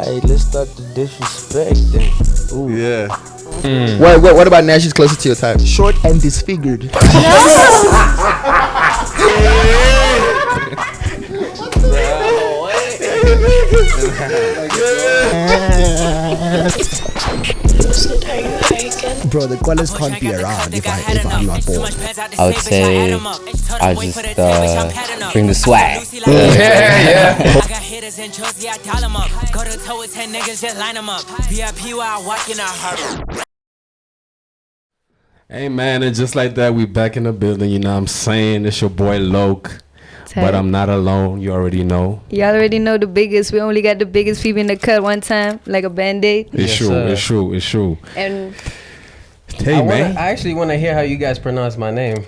Hey, let's start the disrespecting. Ooh. Yeah. What about Nash is closer to your type? Short and disfigured. Bro, the colors can't be around if I'm not bored. I would say I just bring the swag. Yeah. I got hitters in Xiazi, I dial them up. Go to toe with 10 niggas, just line them up. VIP while I walk in, I heart. Hey man, and just like that, we back in the building. You know what I'm saying? It's your boy Loke. But I'm not alone. You already know. You already know the biggest. We only got the biggest people in the cut one time, like a band-aid. It's true. And hey man, I actually want to hear how you guys pronounce my name.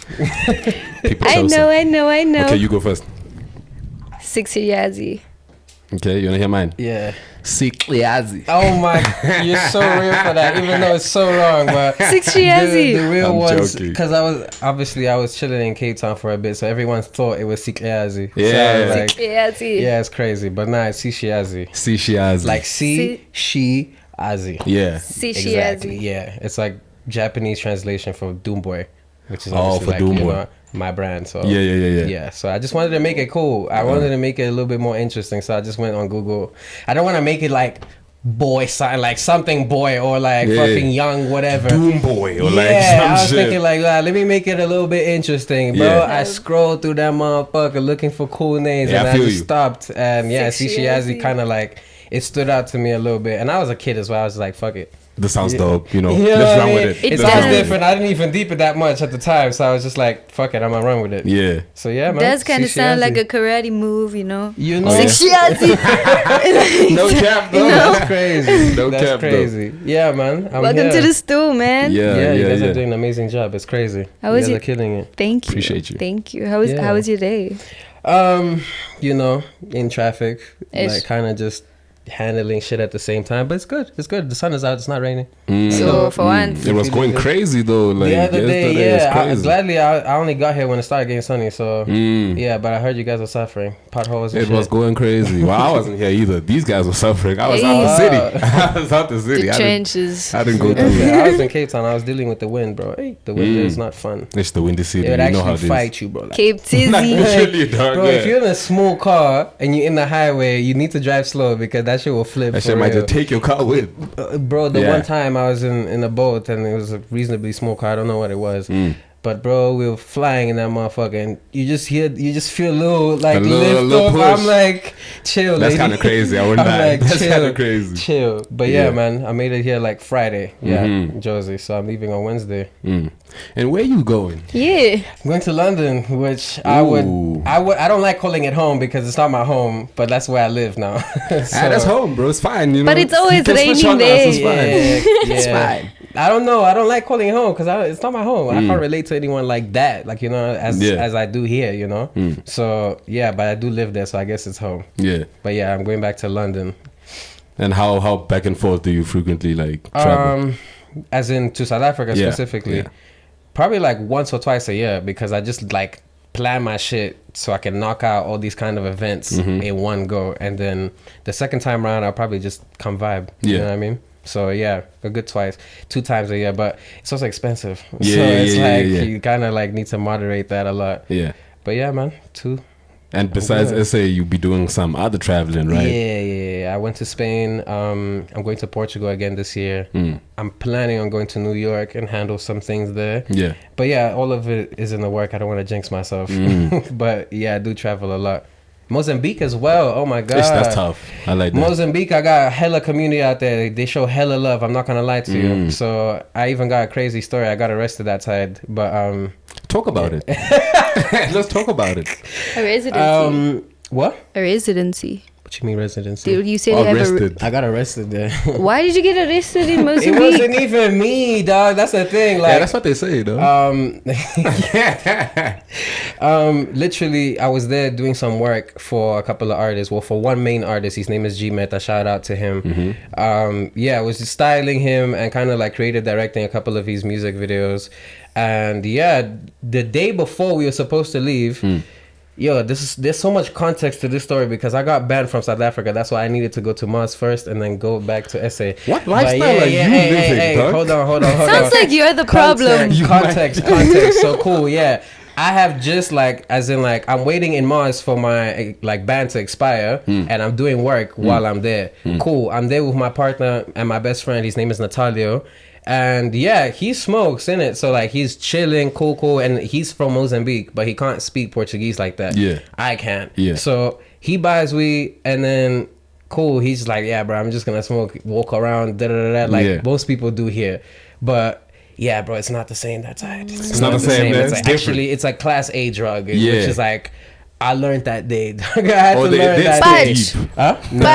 I know. Okay, you go first. Xiazi. Okay, you wanna hear mine? Yeah. Xiazi. Oh my, you're so real for that, even though it's so wrong. But Xiazi. the real I'm ones, joking. because I was chilling in Cape Town for a bit, so everyone thought it was Xiazi. Yeah. So I was like, Xiazi. yeah, it's crazy, but nah, it's Xiazi. Xiazi. Like she, Azi. Yeah. Xiazi. Exactly. Yeah, it's like Japanese translation for Doomboy, which is Oh, obviously for like, Doomboy. you know, my brand. So Yeah. yeah, so I just wanted to make it cool. I wanted to make it a little bit more interesting, so I just went on Google. I don't want to make it like boy sign, like something boy, or like fucking young whatever Doomboy or yeah, like some I was shit. thinking like, let me make it a little bit interesting, bro. Yeah. I scrolled through that motherfucker looking for cool names, Yeah, and I I feel just you. stopped, and yeah, Xiazi. Xiazi kind of like, it stood out to me a little bit, and I was a kid as well. I was like, fuck it. This sounds dope, you know. You know Let's what I run mean? with it. It Let's sounds run with it. different. I didn't even deep it that much at the time, so I was just like, fuck it, I'm gonna run with it. Yeah. So yeah, man. Does kind of sound Xiazi. like a karate move, you know? You know, Xiazi. No cap though. that's crazy. No That's cap, though. crazy. Yeah, man. I'm Welcome here. to the stool, man. Yeah, You guys are doing an amazing job. It's crazy. How you was guys it? are killing it. Thank you. Appreciate you. Thank you. How was your day? You know, in traffic, Ish. like kind of just handling shit at the same time, but it's good. It's good. The sun is out. It's not raining. So for once, It was going crazy though. Like The other day, yesterday, it's yeah. crazy. Gladly, I only got here when it started getting sunny. So yeah, but I heard you guys were suffering potholes. And It was shit. going crazy. Well, I wasn't here either. These guys were suffering. I was out the city. I was out the city. the I trenches. didn't go through Yeah, it. I was in Cape Town. I was dealing with the wind, bro. Hey, the wind is not fun. It's the windy city. It would You know how actually it is. fight you, bro. Like, Cape Tizzy. Literally, dog. bro, yeah. if you're in a small car and you're in the highway, you need to drive slow because that shit will flip. That for shit might real. just take your car with. Bro, the Yeah. one time I was in a boat and it was a reasonably small car. I don't know what it was. But bro, we were flying in that motherfucker and you just feel a little like lift off. push. I'm like, chill, That's lady. kind of crazy. I wouldn't I'm lie. like, That's chill, kind of crazy. chill. But yeah, man, I made it here like Friday. Yeah, Jersey. So I'm leaving on Wednesday. And where you going? Yeah. I'm going to London, which I don't like calling it home because it's not my home, but that's where I live now. That's home, bro. It's fine. You know. But it's always You can switch raining on us, there. It's fine. Yeah, It's yeah. fine. I don't know. I don't like calling it home because it's not my home. I can't relate to anyone like that, like, you know, as I do here, you know. So yeah, but I do live there, so I guess it's home. Yeah. But yeah, I'm going back to London. And how back and forth do you frequently like travel? As in to South Africa Yeah, specifically, yeah. probably like once or twice a year because I just like plan my shit so I can knock out all these kind of events in one go, and then the second time around I'll probably just come vibe. You Yeah. know what I mean? So yeah, a good 2 times a year, but it's also expensive. Yeah, so it's yeah, like yeah. you kind of like need to moderate that a lot. Yeah. But yeah, man, 2. And besides Yeah. SA, you be doing some other traveling, right? Yeah. I went to Spain. I'm going to Portugal again this year. I'm planning on going to New York and handle some things there. Yeah. But yeah, all of it is in the work. I don't want to jinx myself. But yeah, I do travel a lot. Mozambique as well. Oh my God. That's tough. I like that. Mozambique, I got a hella community out there. They show hella love. I'm not gonna lie to you. So I even got a crazy story. I got arrested that side, but Talk about it. Let's talk about it. A residency. what? A residency. What you mean residency? Dude, you said you have Arrested. I got arrested there. Why did you get arrested in It Mozambique? wasn't even me, dog. That's the thing. Like, Yeah, that's what they say, though. Literally, I was there doing some work for a couple of artists. Well, for one main artist, his name is G Meta. Shout out to him. Yeah, I was just styling him and kind of like creative directing a couple of his music videos. And yeah, the day before we were supposed to leave, yo, there's so much context to this story because I got banned from South Africa. That's why I needed to go to Mars first and then go back to SA. What lifestyle are you living, dog? Hold on. Sounds like you're the problem. Context. So cool, yeah. I have just like, as in like, I'm waiting in Mars for my like ban to expire, and I'm doing work while I'm there. Cool. I'm there with my partner and my best friend. His name is Natalio. And yeah, he smokes in it. So like he's chilling, cool. And he's from Mozambique, but he can't speak Portuguese like that. Yeah. I can. Yeah. So he buys weed and then cool. He's like, yeah, bro, I'm just going to smoke, walk around, like most people do here. But yeah, bro, it's not the same that side. It's not the same. It's like, actually, it's like class A drug, which is like, I learned that day. I had to learn that day. Huh? No,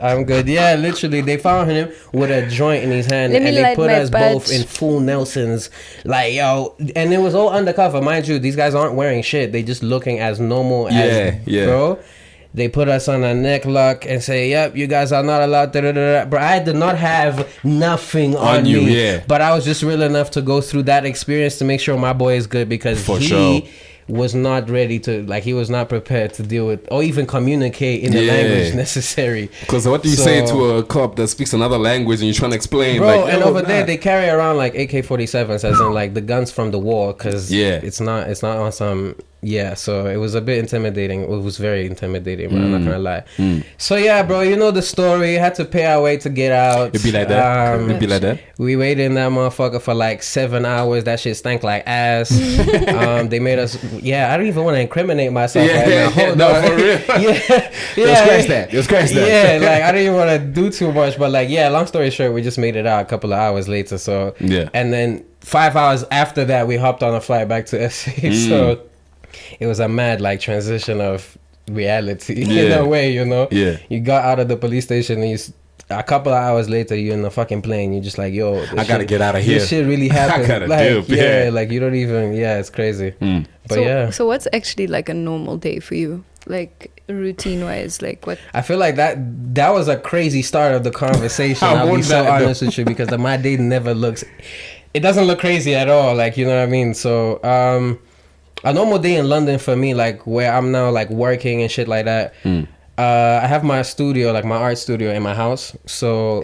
I'm good. Yeah, literally, they found him with a joint in his hand, and they put us both in full Nelsons. Like, yo, and it was all undercover, mind you. These guys aren't wearing shit. They just looking as normal as bro. They put us on a neck lock and say, yep, you guys are not allowed. But I did not have nothing on me. But I was just real enough to go through that experience to make sure my boy is good because he was not ready to, like, he was not prepared to deal with or even communicate in the language necessary. Because what do you say to a cop that speaks another language and you're trying to explain? Bro, like, and over there they carry around like AK-47s, as in like the guns from the war, because it's not on some. Yeah, so it was a bit intimidating. It was very intimidating, but I'm not gonna lie. So yeah, bro, you know the story. Had to pay our way to get out. It'd be like that. We waited in that motherfucker for like 7 hours. That shit stank like ass. They made us. Yeah, I don't even want to incriminate myself right now. Hold on. For real. Let's scratch that. Yeah, like I didn't even want to do too much, but like long story short, we just made it out a couple of hours later. So and then 5 hours after that, we hopped on a flight back to SA. So it was a mad like transition of reality in a way, you know. You got out of the police station and a couple of hours later you're in the fucking plane. You're just like, yo, I gotta get out of here. This shit really happened. I gotta dip. Like you don't even. it's crazy. But so what's actually like a normal day for you, like routine wise? Like what? I feel like that was a crazy start of the conversation. I'll be so honest with you because my day never looks. It doesn't look crazy at all. Like, you know what I mean? So a normal day in London for me, like where I'm now like working and shit like that. I have my studio, like my art studio in my house. So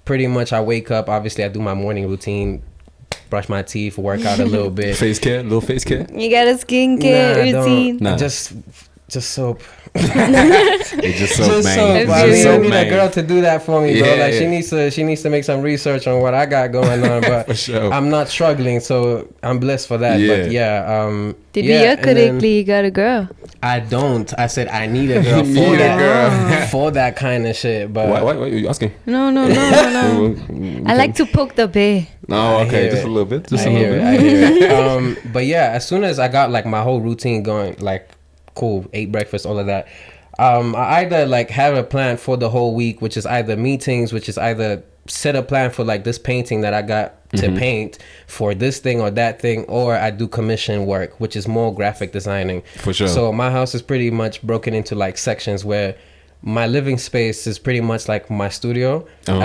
pretty much I wake up, obviously I do my morning routine, brush my teeth, work out a little bit. Face care. You got a skincare routine? Nah. Just soap. Just soap, man. I need a girl to do that for me, bro. Like she needs to make some research on what I got going on, but for sure. I'm not struggling, so I'm blessed for that. But did we hear correctly? You got a girl? I don't. I said I need a girl for that kind of shit. But what are you asking? No. I like to poke the bear. No, okay, just a little bit. I hear it. But yeah, as soon as I got like my whole routine going, like cool, ate breakfast, all of that. I either like have a plan for the whole week, which is either meetings, which is either set a plan for like this painting that I got to paint for this thing or that thing, or I do commission work, which is more graphic designing. For sure. So my house is pretty much broken into like sections where my living space is pretty much like my studio. Your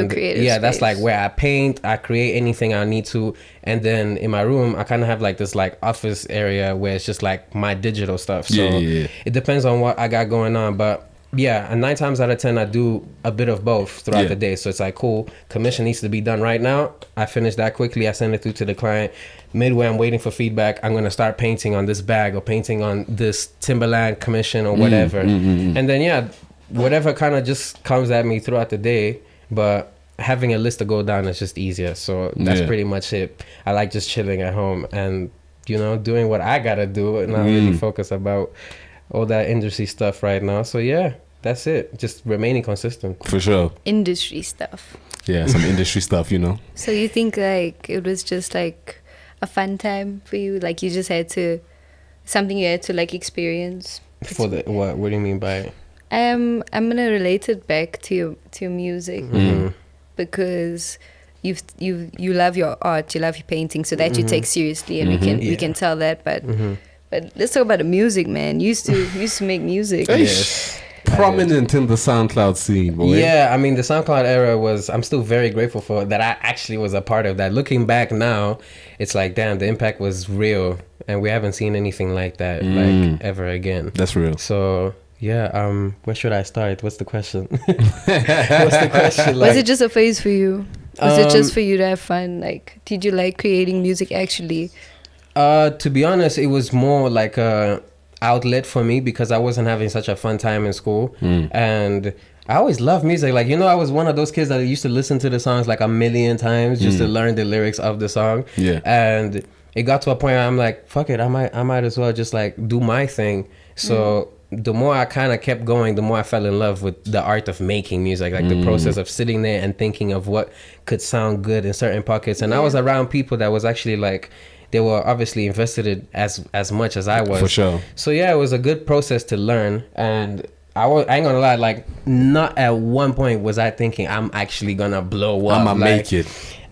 creative space. That's like where I paint, I create anything I need to, and then in my room I kind of have like this like office area where it's just like my digital stuff. So it depends on what I got going on, but and 9 times out of 10 I do a bit of both throughout the day. So it's like, cool, commission needs to be done right now, I finish that quickly, I send it through to the client. Midway I'm waiting for feedback, I'm gonna start painting on this bag or painting on this Timberland commission or whatever. And then whatever kind of just comes at me throughout the day, but having a list to go down is just easier. So that's pretty much it. I like just chilling at home and, you know, doing what I gotta do and not really focus about all that industry stuff right now. So that's it. Just remaining consistent. For sure. Industry stuff. Yeah, some industry stuff, you know. So you think like it was just like a fun time for you? Like you just had to, something you had to like experience? For the what do you mean by it? I'm gonna relate it back to your music because you love your art, you love your painting, so that you take seriously, and we can tell that. But let's talk about the music, man. You used to make music. Yes. prominent in the SoundCloud scene, boy. Yeah, I mean, the SoundCloud era I'm still very grateful for that. I actually was a part of that. Looking back now, it's like, damn, the impact was real, and we haven't seen anything like that like ever again. That's real. So yeah, where should I start? What's the question? What's the question? Was it just a phase for you? Was it just for you to have fun? Like, did you like creating music actually? To be honest, it was more like a outlet for me because I wasn't having such a fun time in school, and I always loved music. Like, you know, I was one of those kids that used to listen to the songs like a million times just to learn the lyrics of the song. Yeah. And it got to a point where I'm like, fuck it, I might as well just like do my thing. So the more I kind of kept going, the more I fell in love with the art of making music, like the process of sitting there and thinking of what could sound good in certain pockets. And I was around people that was actually like, they were obviously invested as much as I was. For sure. So yeah, it was a good process to learn. And I ain't gonna lie, like not at one point was I thinking I'm actually gonna blow up. I'm gonna make it.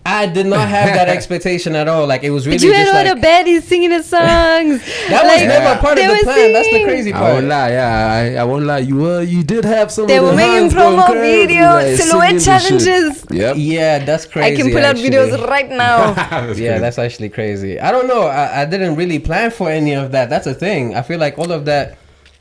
I did not have that expectation at all. Like, it was really But you just had all like, the baddies singing the songs. that was never part of they the were plan. That's the singing. crazy I part. won't lie, I won't lie. You did have some. They of were the making hands going promo crazy, videos, like, silhouette singing the shit. challenges. Yep. Yeah, that's crazy. I can pull out actually. videos right now. Yeah, that's actually crazy. I don't know. I didn't really plan for any of that. That's a thing. I feel like all of that,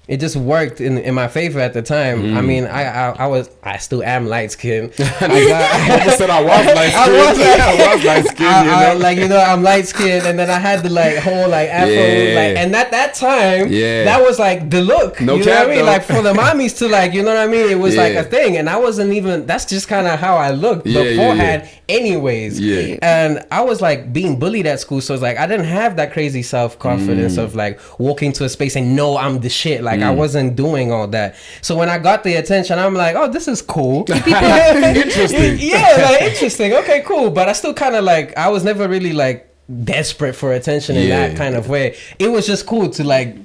it just worked in my favor at the time. I mean, I still am light skinned. I almost said I was light skinned. I was light skinned. Like, you know, I'm light skinned, and then I had the like whole like afro, like, and at that time, that was like the look. No you cap, know what I mean? though. Like for the mommies to like, you know what I mean? It was like a thing, and I wasn't even. That's just kind of how I looked beforehand, anyways. Yeah. And I was like being bullied at school, so it's like I didn't have that crazy self confidence of like walking to a space and know I'm the shit. Like I wasn't doing all that. So when I got the attention, I'm like, oh, this is cool. Interesting. Yeah, like interesting. Okay, cool. But I still kind of like, I was never really like desperate for attention in that kind of way. It was just cool to like,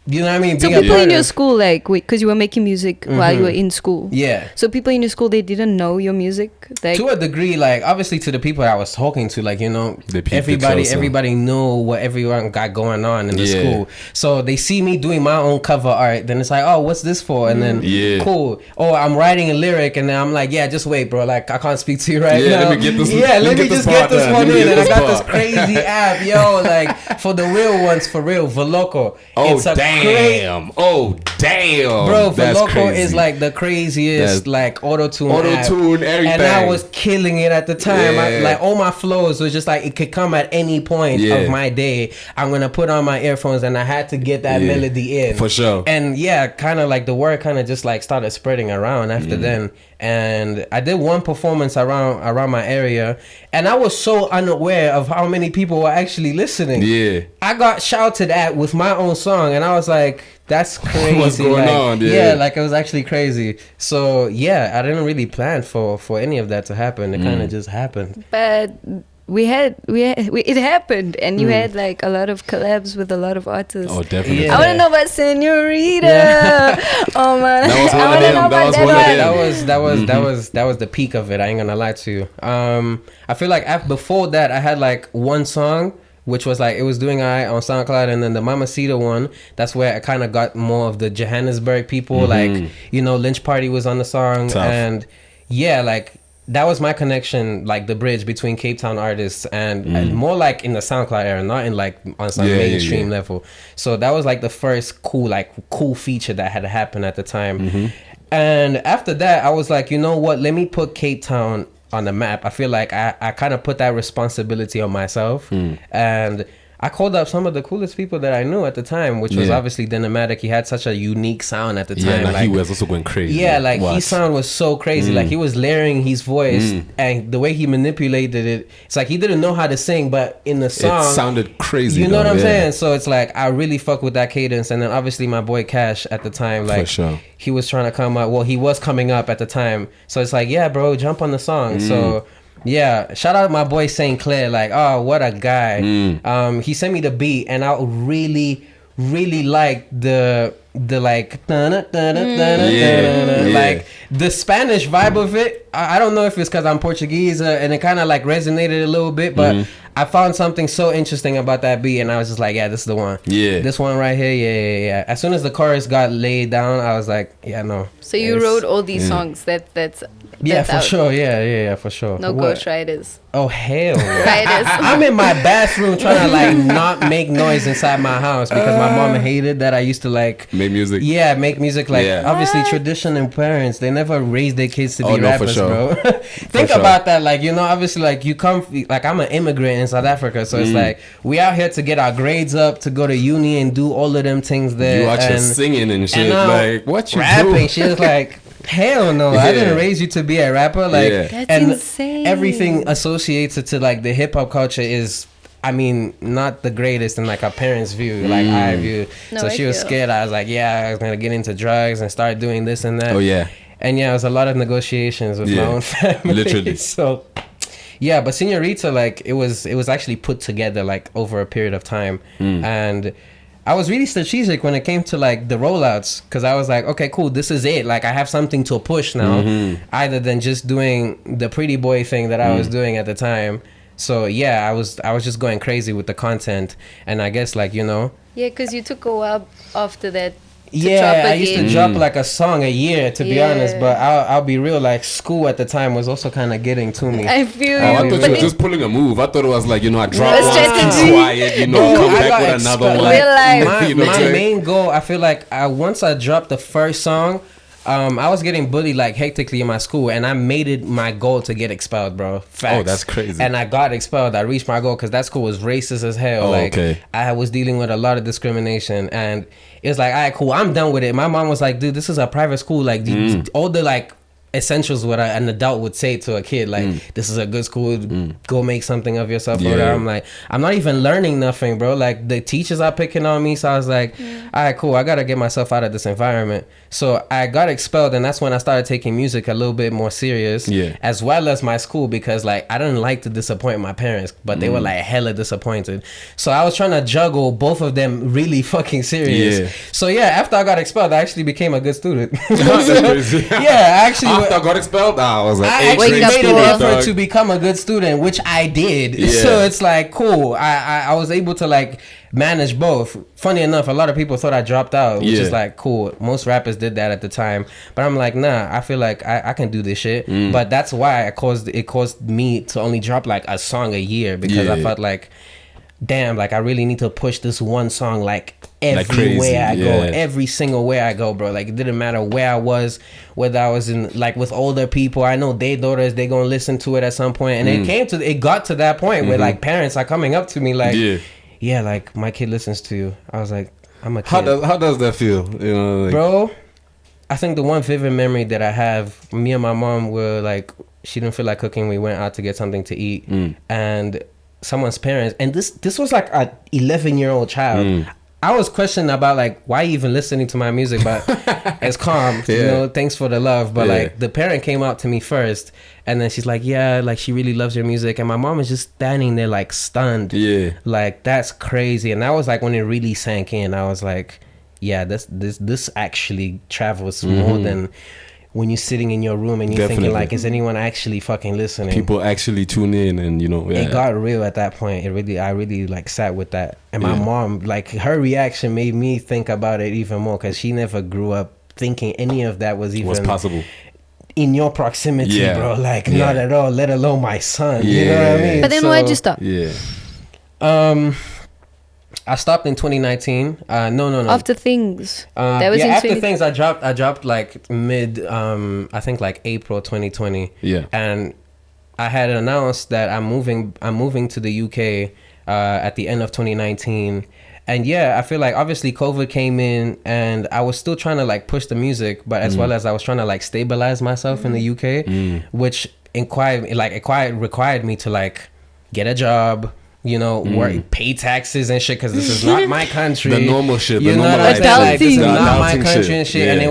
you know what I mean? So Being a people part in your of- school, like, because you were making music while you were in school. Yeah. So people in your school, they didn't know your music. Like, To a degree, like obviously to the people I was talking to, like, you know, They peeped it closer. everybody knew what everyone got going on in the Yeah. school. So they see me doing my own cover art, then it's like, oh, what's this for? And then cool. Oh, I'm writing a lyric, and then I'm like, yeah, just wait, bro. Like I can't speak to you right now. let me get this. Yeah, let me just get this one in, and I got this part. crazy app, yo. Like for the real ones, for real, Veloco. Oh It's a damn! Oh damn! Bro, That's Veloco crazy. is like the craziest, That's- like auto-tune Auto-tune, app. everything. And I was killing it at the time. Yeah. Like all my flows was just like, it could come at any point of my day. I'm gonna put on my earphones, and I had to get that melody in. For sure. And yeah, kind of like the word kind of just like started spreading around after then. And I did one performance around my area, and I was so unaware of how many people were actually listening. Yeah. I got shouted at with my own song, and I was like, that's crazy. What's going like, on? Yeah. like it was actually crazy. So yeah, I didn't really plan for any of that to happen. It kind of just happened. but it happened, and you had like a lot of collabs with a lot of artists. Oh, definitely. Yeah. I want to know about Senorita. Yeah. Oh man, That was one I of want to them. know That about was that one of one. them. That was the peak of it. I ain't gonna lie to you. I feel like before that, I had like one song, which was like, it was doing alright on SoundCloud, and then the Mamacita one, that's where I kind of got more of the Johannesburg people. Like, you know, Lynch Party was on the song. Tough. And yeah, like that was my connection, like the bridge between Cape Town artists and more like in the SoundCloud era, not in like on some mainstream level. So that was like the first cool feature that had happened at the time. And after that, I was like, you know what, let me put Cape Town on the map. I feel like I kind of put that responsibility on myself. And I called up some of the coolest people that I knew at the time, which was obviously Dynamatic. He had such a unique sound at the time. Yeah, like, he was also going crazy. yeah, like What? his sound was so crazy. Like he was layering his voice, and the way he manipulated it, it's like he didn't know how to sing, but in the song, It sounded crazy. you know though, what I'm yeah. saying? So it's like I really fuck with that cadence. And then obviously my boy Cash at the time, like sure. he was trying to come up. Well, he was coming up at the time. So it's like, yeah, bro, jump on the song. So yeah, shout out my boy St. Clair. Like, oh, what a guy. He sent me the beat, and I really liked the like Yeah. like the Spanish vibe of it. I don't know if it's because I'm Portuguese and it kind of like resonated a little bit, but I found something so interesting about that beat, and I was just like, yeah, this is the one. Yeah. This one right here, yeah. As soon as the chorus got laid down, I was like, yeah, no. So you wrote all these songs. That's for out. sure. Yeah, for sure. No What? ghostwriters. Oh hell no. Writers. I'm in my bathroom trying to like not make noise inside my house because my mom hated that I used to like Make music. Yeah, make music like Yeah. obviously traditional parents, they never raised their kids to be Oh, no, for rappers, sure. bro. Think sure. about that, like, you know, obviously like you come like I'm an immigrant in South Africa, so it's like we out here to get our grades up, to go to uni and do all of them things there. You out here and singing and shit. now Like, what you rapping, do? she was like, hell no, I didn't raise you to be a rapper. Like, Yeah. That's and insane. everything associated to like the hip hop culture is, I mean, not the greatest in like our parents' view, like I view. No, So I she was feel. scared. I was like, yeah, I was gonna get into drugs and start doing this and that. Oh, yeah. And yeah, it was a lot of negotiations with my Yeah. own family. Literally. So yeah, but Senorita, like it was actually put together like over a period of time, and I was really strategic when it came to like the rollouts, because I was like, okay, cool, this is it. Like I have something to push now, other than just doing the pretty boy thing that I was doing at the time. So yeah, I was just going crazy with the content, and I guess like, you know. Yeah, because you took a while after that. To Yeah, drop I used to again. drop like a song a year, to be Yeah. honest. But I'll be real, like school at the time was also kind of getting to me. I feel Oh, I you. thought But you were then- just pulling a move. I thought it was like, you know, I drop A one, strategy. keep quiet, you know, Bro, come I back got with another expe- one. Real life. My, You know what I'm my saying? main goal, I feel like once I dropped the first song, I was getting bullied like hectically in my school, and I made it my goal to get expelled, bro. Facts. Oh, that's crazy. And I got expelled. I reached my goal because that school was racist as hell. Oh, like, okay. I was dealing with a lot of discrimination, and it was like, all right, cool, I'm done with it. My mom was like, dude, this is a private school. Like, all the like essentials what an adult would say to a kid, like this is a good school, go make something of yourself. Or whatever. I'm like, I'm not even learning nothing, bro. Like the teachers are picking on me, so I was like, all right, cool, I gotta get myself out of this environment. So I got expelled, and that's when I started taking music a little bit more serious, as well as my school, because like I didn't like to disappoint my parents, but they were like hella disappointed. So I was trying to juggle both of them really fucking serious. So yeah, after I got expelled, I actually became a good student. That's crazy. Yeah, I actually After I got expelled, I was like, I hey, actually Wake up, made an people. effort to become a good student, which I did. Yeah. So it's like cool. I was able to like manage both. Funny enough, a lot of people thought I dropped out, which is like cool. Most rappers did that at the time, but I'm like, nah. I feel like I can do this shit. But that's why it caused me to only drop like a song a year, because I felt like, damn, like I really need to push this one song like everywhere I go, every single way I go, bro. Like it didn't matter where I was, whether I was in like with older people. I know their daughters, they gonna listen to it at some point, and it got to that point where like parents are coming up to me like, yeah, like my kid listens to you. I was like, I'm a kid. how does that feel? You know, like, Bro, I think the one vivid memory that I have, me and my mom were like, she didn't feel like cooking. We went out to get something to eat, and someone's parents, and this was like a 11-year-old child. I was questioning about like, why you even listening to my music, but it's calm, you know, thanks for the love. But like the parent came out to me first, and then she's like, yeah, like she really loves your music. And my mom is just standing there like stunned. Like that's crazy. And that was like when it really sank in. I was like, yeah, this actually travels more than when you're sitting in your room and you're thinking like, is anyone actually fucking listening? People actually tune in, and you know, It got real at that point. I really like sat with that. And my mom, like her reaction made me think about it even more, because she never grew up thinking any of that was even possible in your proximity, bro. Like not at all, let alone my son. You know what I mean? But then why'd you stop? I stopped in 2019. No. After Things. That was in after 20... Things, I dropped like mid, I think like April 2020. And I had announced that I'm moving to the UK at the end of 2019. And yeah, I feel like obviously COVID came in, and I was still trying to like push the music, but as well as I was trying to like stabilize myself in the UK, which required me to like get a job, you know, work, pay taxes and shit, because this is not my country. The normal shit, You the know normal what I'm saying? Like, this is The not my adulting country shit. and shit. And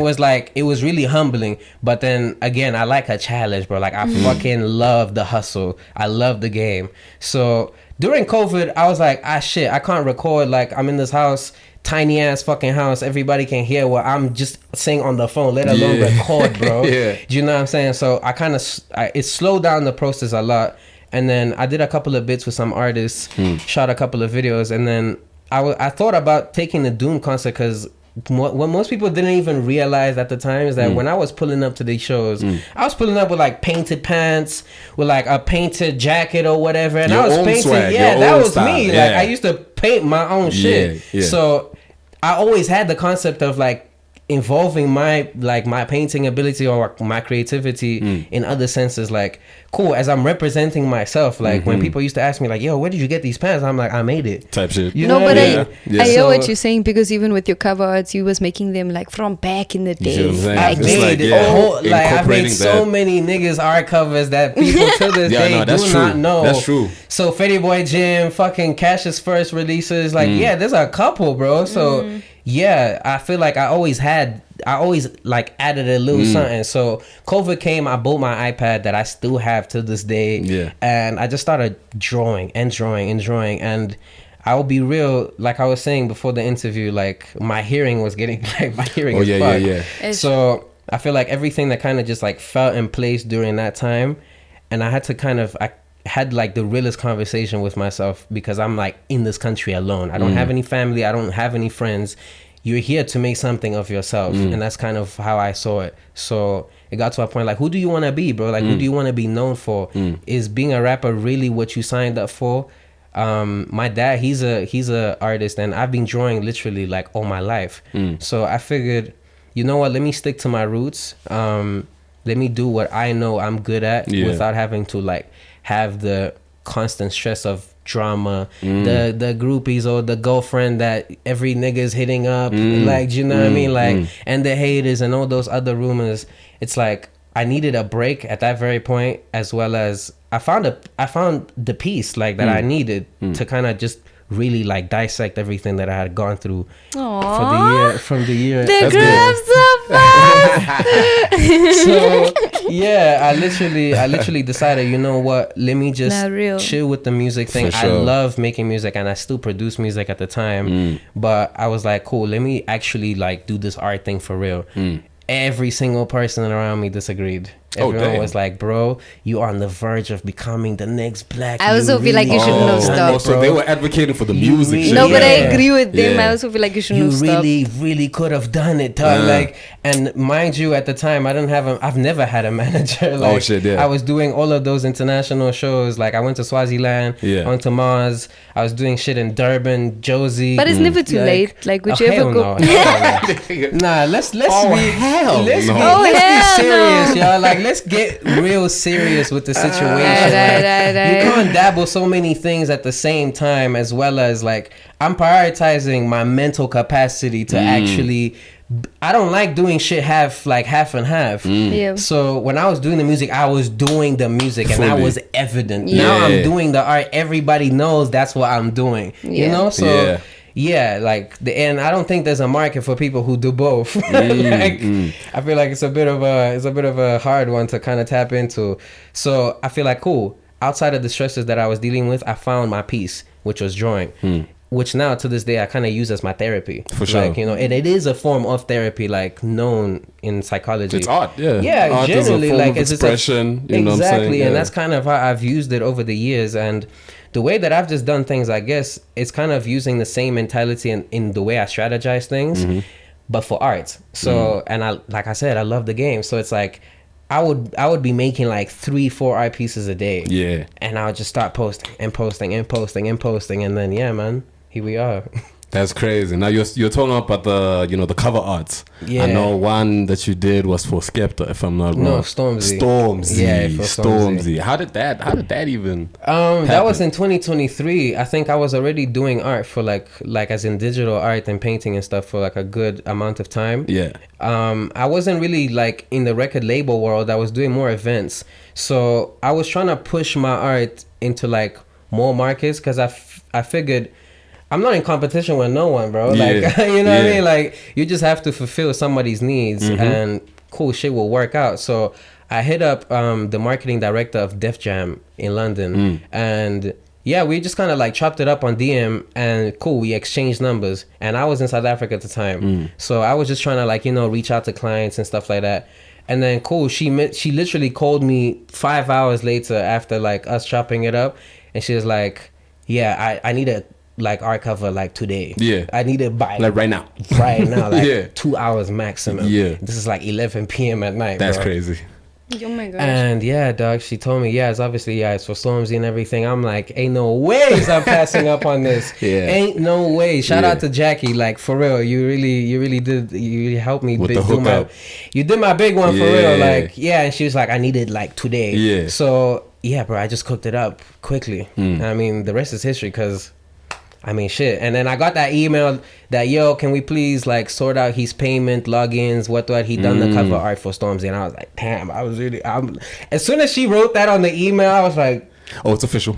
it was really humbling. But then again, I like a challenge, bro. Like I fucking love the hustle. I love the game. So during COVID, I was like, shit, I can't record. Like I'm in this house tiny ass fucking house. Everybody can hear what I'm just saying on the phone, let alone record, bro. Yeah. Do you know what I'm saying? So I kind of it slowed down the process a lot. And then I did a couple of bits with some artists, shot a couple of videos, and then I thought about taking the Doom concert because what most people didn't even realize at the time is that when I was pulling up to these shows, I was pulling up with like painted pants, with like a painted jacket or whatever, and Your I was own painting. swag, Yeah, your that own was style. me. Yeah. Like I used to paint my own shit. Yeah. So I always had the concept of like involving my painting ability or my creativity in other senses. Like, cool, as I'm representing myself, like when people used to ask me like, yo, where did you get these pants? I'm like, I made it type shit. You No, know but what I mean? I hear So- what you're saying, because even with your cover arts, you was making them like from back in the You see what I'm day. saying? I've It's made like, yeah, I've made incorporating so that. many niggas art covers that people to this Yeah, day no, that's do true. not know. That's true. So Fetty Boy Jim, fucking Cash's first releases, like yeah, there's a couple, bro. So yeah, I feel like I always like added a little something. So COVID came, I bought my iPad that I still have to this day. Yeah. And I just started drawing and and I'll be real, like I was saying before the interview, like my hearing was getting like my hearing is fucked. So I feel like everything that kind of just like fell in place during that time, and I had like the realest conversation with myself, because I'm like in this country alone. I don't have any family, I don't have any friends. You're here to make something of yourself, and that's kind of how I saw it. So it got to a point like, who do you want to be, bro? Like who do you want to be known for? Is being a rapper really what you signed up for? My dad, he's a artist, and I've been drawing literally like all my life. So I figured, you know what, let me stick to my roots. Let me do what I know I'm good at without having to like have the constant stress of drama, the groupies or the girlfriend that every nigga's hitting up, like, do you know what I mean, like, and the haters and all those other rumors. It's like I needed a break at that very point, as well as I found the peace like that I needed to kind of just really like dissect everything that I had gone through from the year. They grab So yeah, I literally decided, you know what, let me just chill with the music thing. For sure. I love making music, and I still produce music at the time, but I was like, cool, let me actually like do this art thing for real. Every single person around me disagreed. Everyone was like, bro, you are on the verge of becoming the next Black. I also feel like you shouldn't have stopped. So they were advocating for the music. really- shit. No, but I Yeah. agree with them. Yeah. I also feel like you shouldn't You have stopped. really could have done it, dog. Like, and mind you, at the time, I've never had a manager. Like, shit, yeah. I was doing all of those international shows. Like, I went to Swaziland, Yeah. went to Mars. I was doing shit in Durban, Josie. But it's never too late. Like, would you ever hell go? no, hell no. Nah, let's be hell let's no. be, Oh, let's hell be serious, no. y'all. Like, let's get real serious with the situation. Right. You can't dabble so many things at the same time, as well as like I'm prioritizing my mental capacity to actually. I don't like doing shit half and half. Yeah. So when I was doing the music, I was doing the music, and that Fully. was evident. Yeah. Now I'm doing the art. Everybody knows that's what I'm doing. You Yeah. know, so. Yeah. Yeah, like and I don't think there's a market for people who do both. I feel like it's a bit of a hard one to kind of tap into. So I feel like cool. Outside of the stresses that I was dealing with, I found my peace, which was drawing. Which now to this day I kind of use as my therapy. For sure. Like, you know, it is a form of therapy, like known in psychology. It's art, yeah. Yeah, Art is a generally, form like of it's just a- expression. You know what I'm saying? exactly, Yeah. and that's kind of how I've used it over the years. And the way that I've just done things, I guess, it's kind of using the same mentality in the way I strategize things, but for art. So, and I, like I said, I love the game. So it's like, I would be making like 3-4 art pieces a day. Yeah. And I would just start posting, and then yeah, man, here we are. That's crazy. Now you're talking about the cover arts. Yeah. I know one that you did was for Skepta, if I'm not wrong. No, Stormzy. Yeah, for Stormzy. How did that even? That was in 2023. I think I was already doing art for like as in digital art and painting and stuff for like a good amount of time. Yeah. I wasn't really like in the record label world. I was doing more events. So I was trying to push my art into like more markets, because I figured I'm not in competition with no one, bro. Yeah. Like, you know what I Yeah. mean? Like, you just have to fulfill somebody's needs, and cool shit will work out. So I hit up the marketing director of Def Jam in London, and yeah, we just kind of like chopped it up on DM and cool, we exchanged numbers. And I was in South Africa at the time. So I was just trying to like, you know, reach out to clients and stuff like that. And then cool, she literally called me 5 hours later after like us chopping it up. And she was like, yeah, I need a like art cover like today. Yeah. I need it by Like right now. Right now, like Yeah. 2 hours maximum. Yeah. This is like 11 p.m. at night. That's bro. crazy. Oh my gosh. And yeah, dog, she told me, yeah, it's obviously, yeah, it's for Stormzy and everything. I'm like, ain't no ways I'm passing up on this. Yeah. Ain't no way. Shout Yeah. out to Jackie, like for real, you really helped me With the do hookup. you did my big one for Yeah. real. Like, yeah, and she was like, I need it like today. Yeah. So yeah, bro, I just cooked it up quickly. I mean, the rest is history because I mean, shit. And then I got that email that, yo, can we please like sort out his payment, logins, what. He done the cover art for Stormzy. And I was like, damn, as soon as she wrote that on the email, I was like, Oh, it's official.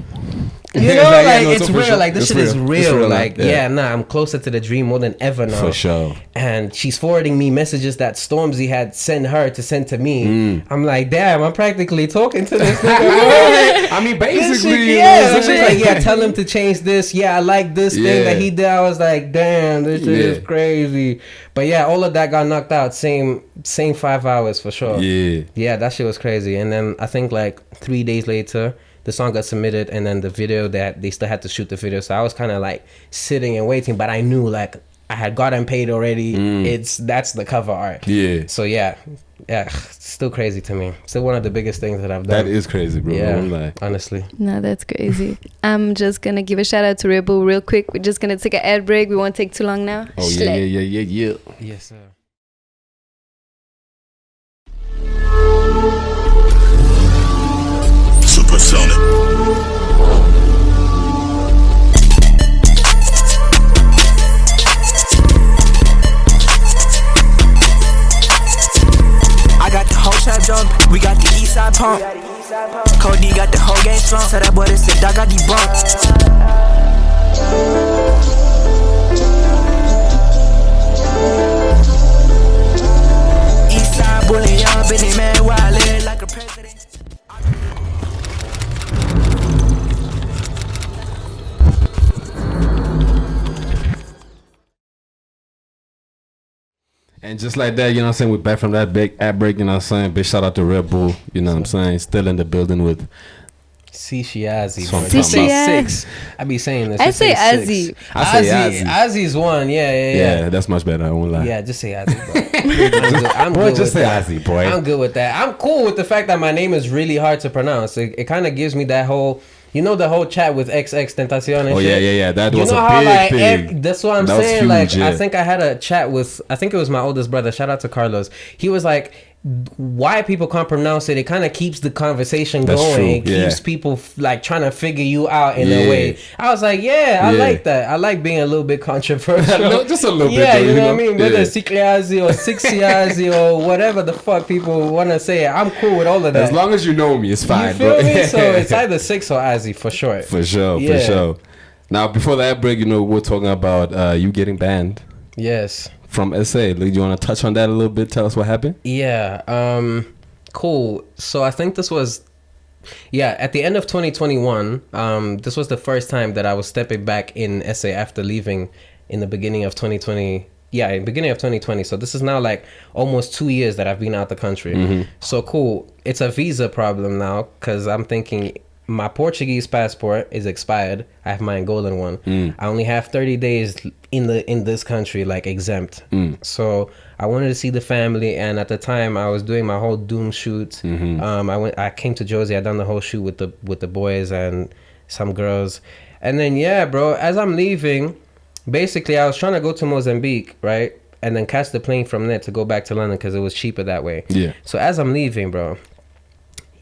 you know, Like, like, yeah, no, it's real. official. Like, this It's shit is real. real. It's real, Like, man. yeah, nah, I'm closer to the dream more than ever now. For sure. And she's forwarding me messages that Stormzy had sent her to send to me. I'm like, damn, I'm practically talking to this nigga, bro. I mean, This shit, basically. yeah. So she's like, yeah, tell him to change this. Yeah, I like this thing Yeah. that he did. I was like, damn, this shit is Yeah. crazy. But yeah, all of that got knocked out. Same 5 hours for sure. Yeah. Yeah, that shit was crazy. And then I think like 3 days later, the song got submitted, and then the video that they still had to shoot the video. So I was kind of like sitting and waiting, but I knew like I had gotten paid already. That's the cover art. Yeah. So yeah, still crazy to me. Still one of the biggest things that I've done. That is crazy, bro. I Yeah, won't lie. honestly. No, that's crazy. I'm just gonna give a shout out to Rebel real quick. We're just gonna take an ad break. We won't take too long now. Oh, yeah. Yes, sir. Supersonic. I got the whole trap jump, we got the east side pump. Cody got the whole game slump, so that boy that said I got debunked. East side bully, young Benny man, where I live like a president. And just like that, you know what I'm saying? We're back from that big ad break, you know what I'm saying? Big shout out to Red Bull, you know what I'm saying? Still in the building with. Xiazi, So bro. I'm Just say talking six. I be saying this. I Just say six. Xiazi. I say Xiazi. Xiazi's one. Yeah. Yeah, that's much better. I won't lie. Yeah, just say Xiazi, bro. I'm Boy, good just with say that. Xiazi, boy. I'm good with that. I'm cool with the fact that my name is really hard to pronounce. It kind of gives me that whole, you know, the whole chat with XX Tentacion and Oh, shit. yeah. That You was know a how big like thing. that's what I'm That was saying. huge, Like yeah. I think I had a chat with, I think it was my oldest brother. Shout out to Carlos. He was like, why people can't pronounce it, it kind of keeps the conversation That's going. true, It yeah. keeps people like trying to figure you out in Yeah. a way. I was like, I Yeah. like that. I like being a little bit controversial. No, just a little bit, Yeah, though, you you know what I know? mean? Whether Yeah. it's Xiazi or Xiazi or whatever the fuck people want to say, I'm cool with all of that. As long as you know me, it's fine, you feel bro. me? So it's either Six or Azzy for short. For sure. Yeah. Now, before that break, you know, we're talking about you getting banned Yes. from SA. Do you want to touch on that a little bit? Tell us what happened? Yeah. Cool. So I think this was, at the end of 2021. This was the first time that I was stepping back in SA after leaving in the beginning of 2020. Yeah, in the beginning of 2020. So this is now like almost 2 years that I've been out the country. So cool. It's a visa problem now because I'm thinking my Portuguese passport is expired. I have my Angolan one. I only have 30 days in this country, like exempt. So I wanted to see the family, and at the time I was doing my whole Doom shoot. I came to Josie. I done the whole shoot with the boys and some girls, and then bro. As I'm leaving, basically I was trying to go to Mozambique, right, and then catch the plane from there to go back to London because it was cheaper that way. Yeah. So as I'm leaving, bro.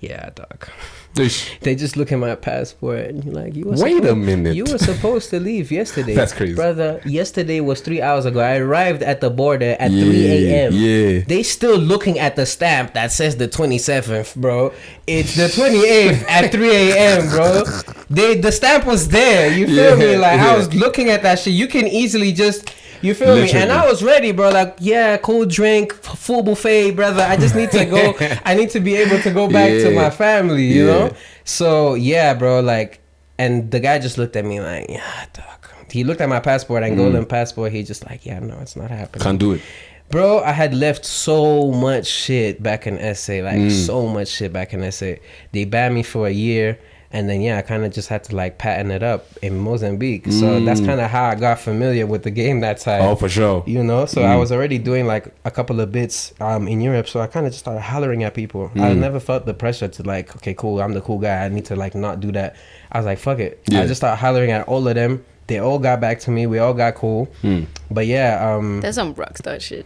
Yeah, dog. They just look at my passport and you're like, Wait a minute. You were supposed to leave yesterday. That's crazy. Brother, yesterday was 3 hours ago. I arrived at the border at 3 a.m. Yeah. They still looking at the stamp that says the 27th, bro. It's the 28th at 3 a.m., bro. The stamp was there. You feel me? Like, I was looking at that shit. You can easily just... You feel me? And I was ready, bro. Like, cool drink, full buffet, brother. I just need to go. I need to be able to go back to my family, you know? So, bro, like, And the guy just looked at me like, yeah, dog. He looked at my passport, Angolan passport. He just like, yeah, no, it's not happening. Can't do it. Bro, I had left so much shit back in SA. Like, so much shit back in SA. They banned me for a year. And then, yeah, I kind of just had to, like, pattern it up in Mozambique. So that's kind of how I got familiar with the game that time. Oh, for sure. You know? So I was already doing, like, a couple of bits in Europe. So I kind of just started hollering at people. I never felt the pressure to, like, okay, cool, I'm the cool guy. I need to, like, not do that. I was like, fuck it. I just started hollering at all of them. They all got back to me. We all got cool. But, yeah. That's some rockstar shit.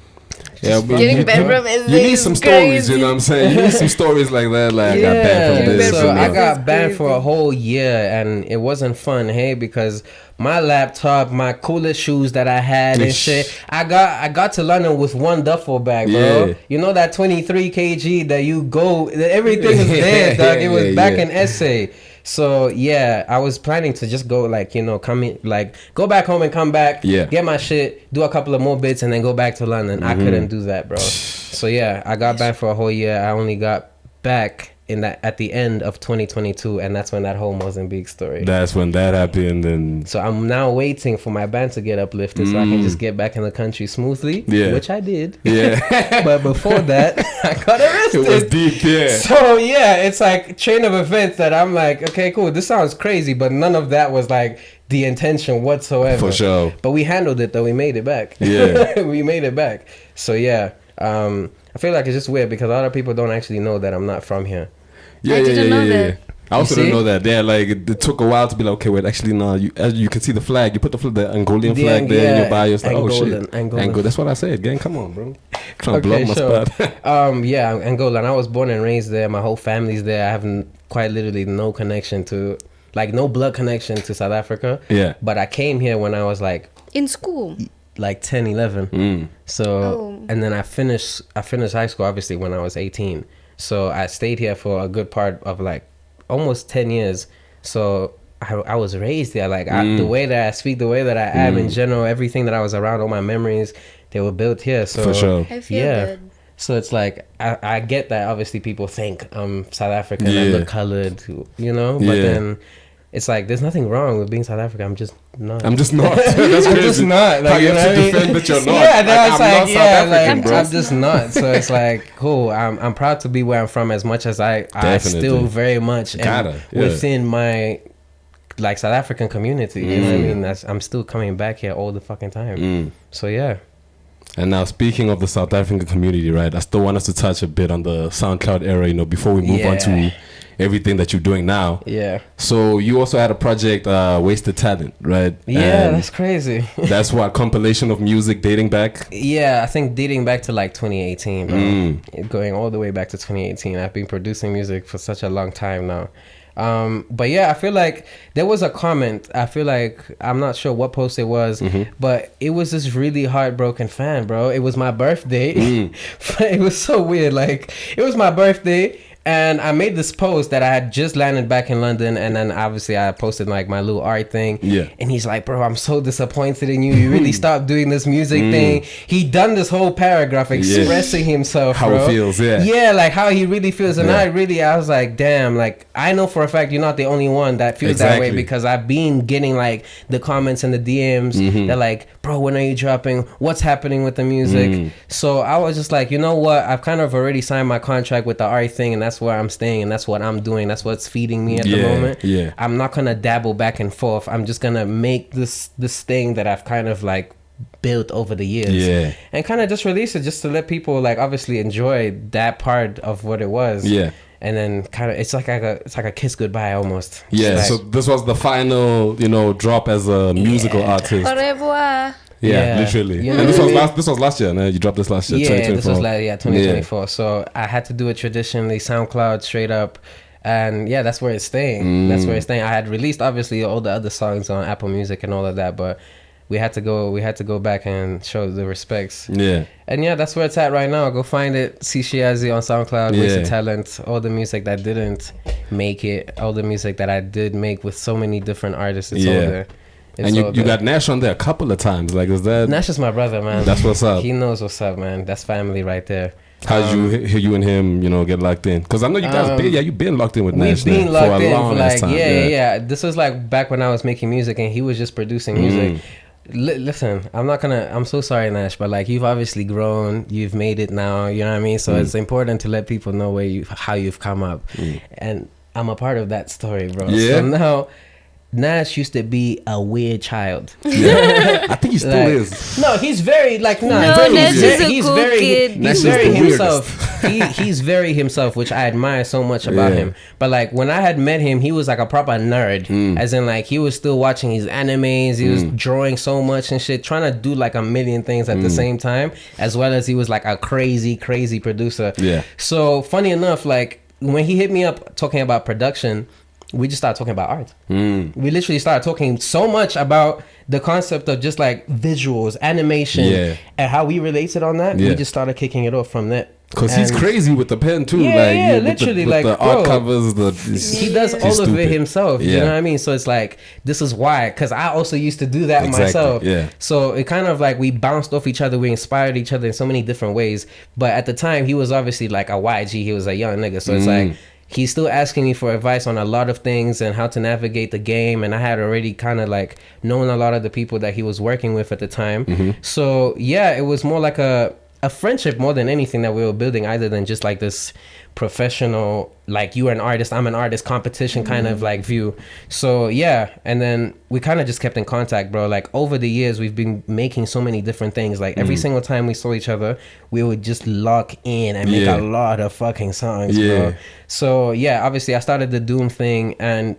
Yeah, but Getting banned from SA you need is some stories, crazy. you know what I'm saying? You need some stories like that, like I got banned from this. So and I that. got banned for a whole year, and it wasn't fun, hey, because my laptop, my coolest shoes that I had and shit, I got to London with one duffel bag, bro. Yeah. You know that 23 kg that you go, everything is there, dog. It was back in SA. So yeah, I was planning to just go, like, you know, come in, like, go back home and come back, get my shit, do a couple of more bits, and then go back to London. I couldn't do that, bro. So yeah, I got back for a whole year. I only got back at the end of 2022, and that's when that whole Mozambique story. That's when that happened, and so I'm now waiting for my band to get uplifted so I can just get back in the country smoothly, which I did. Yeah. But before that, I got arrested. It was deep, yeah. So yeah, it's like chain of events that I'm like, okay, cool, this sounds crazy, but none of that was like the intention whatsoever. For sure. But we handled it though. We made it back. Yeah. We made it back. So yeah, I feel like it's just weird because a lot of people don't actually know that I'm not from here. Yeah, I didn't know that. I also didn't know that. Yeah, like it took a while to be like, okay, wait, actually, no. You can see the flag. You put the Angolan flag there in your bio. It's like, oh shit, Angola. That's what I said, gang. Come on, bro. Trying to blow up my spot. Yeah, Angola. And I was born and raised there. My whole family's there. I have quite literally no connection to, like, no blood connection to South Africa. Yeah. But I came here when I was like In school. like 10, 11. So and then I finished high school obviously when I was 18. So I stayed here for a good part of like almost 10 years. So I was raised here. Like the way that I speak, the way that I am in general, everything that I was around, all my memories, they were built here. So for sure. I feel good. So it's like I get that obviously people think I'm South African, I look colored, you know, but then it's like there's nothing wrong with being South African. I'm just not. That's crazy. I'm just not. Like, how you you know have to what I mean? defend that you're not. Yeah, no, like, it's I'm like, not yeah, South like, African, bro. I'm just not. So it's like, cool. I'm proud to be where I'm from as much as I still very much am within my like South African community. You know what I mean? I'm still coming back here all the fucking time. So yeah. And now, speaking of the South African community, right? I still want us to touch a bit on the SoundCloud era, you know, before we move on to everything that you're doing now. Yeah. So you also had a project, Wasted Talent, right? Yeah, and that's crazy. that's what, compilation of music dating back? Yeah, I think dating back to like 2018, bro. Going all the way back to 2018. I've been producing music for such a long time now. But yeah, I feel like there was a comment. I feel like I'm not sure what post it was, but it was this really heartbroken fan, bro. It was my birthday. It was so weird. Like, it was my birthday. And I made this post that I had just landed back in London, and then obviously I posted like my little art thing. Yeah. And he's like, bro, I'm so disappointed in you. You really stopped doing this music thing. He done this whole paragraph expressing himself, how bro. it feels, Yeah, like how he really feels. And I was like, damn, like I know for a fact you're not the only one that feels that way, because I've been getting like the comments and the DMs. They're like, bro, when are you dropping? What's happening with the music? So I was just like, you know what? I've kind of already signed my contract with the art thing, and that's where I'm staying, and that's what I'm doing. That's what's feeding me at the moment. Yeah. I'm not gonna dabble back and forth. I'm just gonna make this thing that I've kind of like built over the years, and kind of just release it, just to let people like obviously enjoy that part of what it was. Yeah. And then kind of it's like a kiss goodbye almost. Yeah. Like, so this was the final, you know, drop as a musical artist. Au revoir. Yeah, literally. You know, and this was last year, no? You dropped this last year, 2024. This was 2024. So I had to do it traditionally, SoundCloud, straight up. And yeah, that's where it's staying. That's where it's staying. I had released obviously all the other songs on Apple Music and all of that, but we had to go back and show the respects. Yeah. And yeah, that's where it's at right now. Go find it. See Xiazi on SoundCloud, Wasted Talent, all the music that didn't make it, all the music that I did make with so many different artists. It's all there. And you got Nash on there a couple of times. Like, is that... Nash is my brother, man. That's what's up. He knows what's up, man. That's family right there. How'd you and him, get locked in? Because I know you guys you've been locked in with Nash. We've been locked in for like time. Yeah. This was like back when I was making music and he was just producing music. Listen, I'm so sorry, Nash, but like you've obviously grown, you've made it now, you know what I mean? So it's important to let people know how you've come up, and I'm a part of that story, bro. Yeah. So now, Nash used to be a weird child. Yeah. I think he still is. No, he's very like Nash is a cool kid. He's very himself. He's very himself, which I admire so much about him. But like when I had met him, he was like a proper nerd, as in like he was still watching his animes, he was drawing so much and shit, trying to do like a million things at the same time, as well as he was like a crazy producer. Yeah. So funny enough, like when he hit me up talking about production, we just started talking about art. We literally started talking so much about the concept of just like visuals, animation, and how we related on that. We just started kicking it off from that. Because he's crazy with the pen too. Literally, with the art covers. He does all of it himself. You know what I mean? So it's like, this is why. Because I also used to do that myself. Yeah. So it kind of like we bounced off each other. We inspired each other in so many different ways. But at the time, he was obviously like a YG. He was a young nigga. So it's like, he's still asking me for advice on a lot of things and how to navigate the game. And I had already kind of like known a lot of the people that he was working with at the time. So yeah, it was more like a friendship more than anything that we were building, other than just like this professional, like you're an artist, I'm an artist competition kind of like view. So yeah, and then we kind of just kept in contact, bro. Like over the years, we've been making so many different things. Like every single time we saw each other, we would just lock in and make a lot of fucking songs, bro. So yeah, obviously I started the Doom thing, and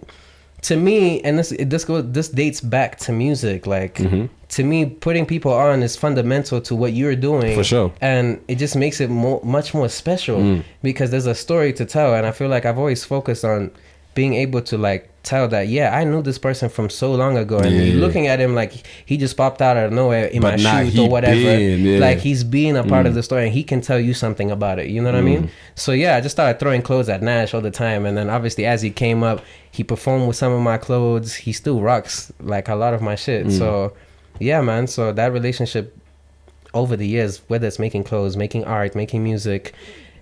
to me, and this dates back to music, like to me, putting people on is fundamental to what you're doing, for sure, and it just makes it much more special because there's a story to tell. And I feel like I've always focused on being able to like tell that, I knew this person from so long ago, and looking at him like he just popped out of nowhere in my shoot or whatever, like he's being a part of the story, and he can tell you something about it, you know what I mean? So yeah, I just started throwing clothes at Nash all the time, and then obviously as he came up, he performed with some of my clothes. He still rocks like a lot of my shit. So yeah, man, so that relationship over the years, whether it's making clothes, making art, making music,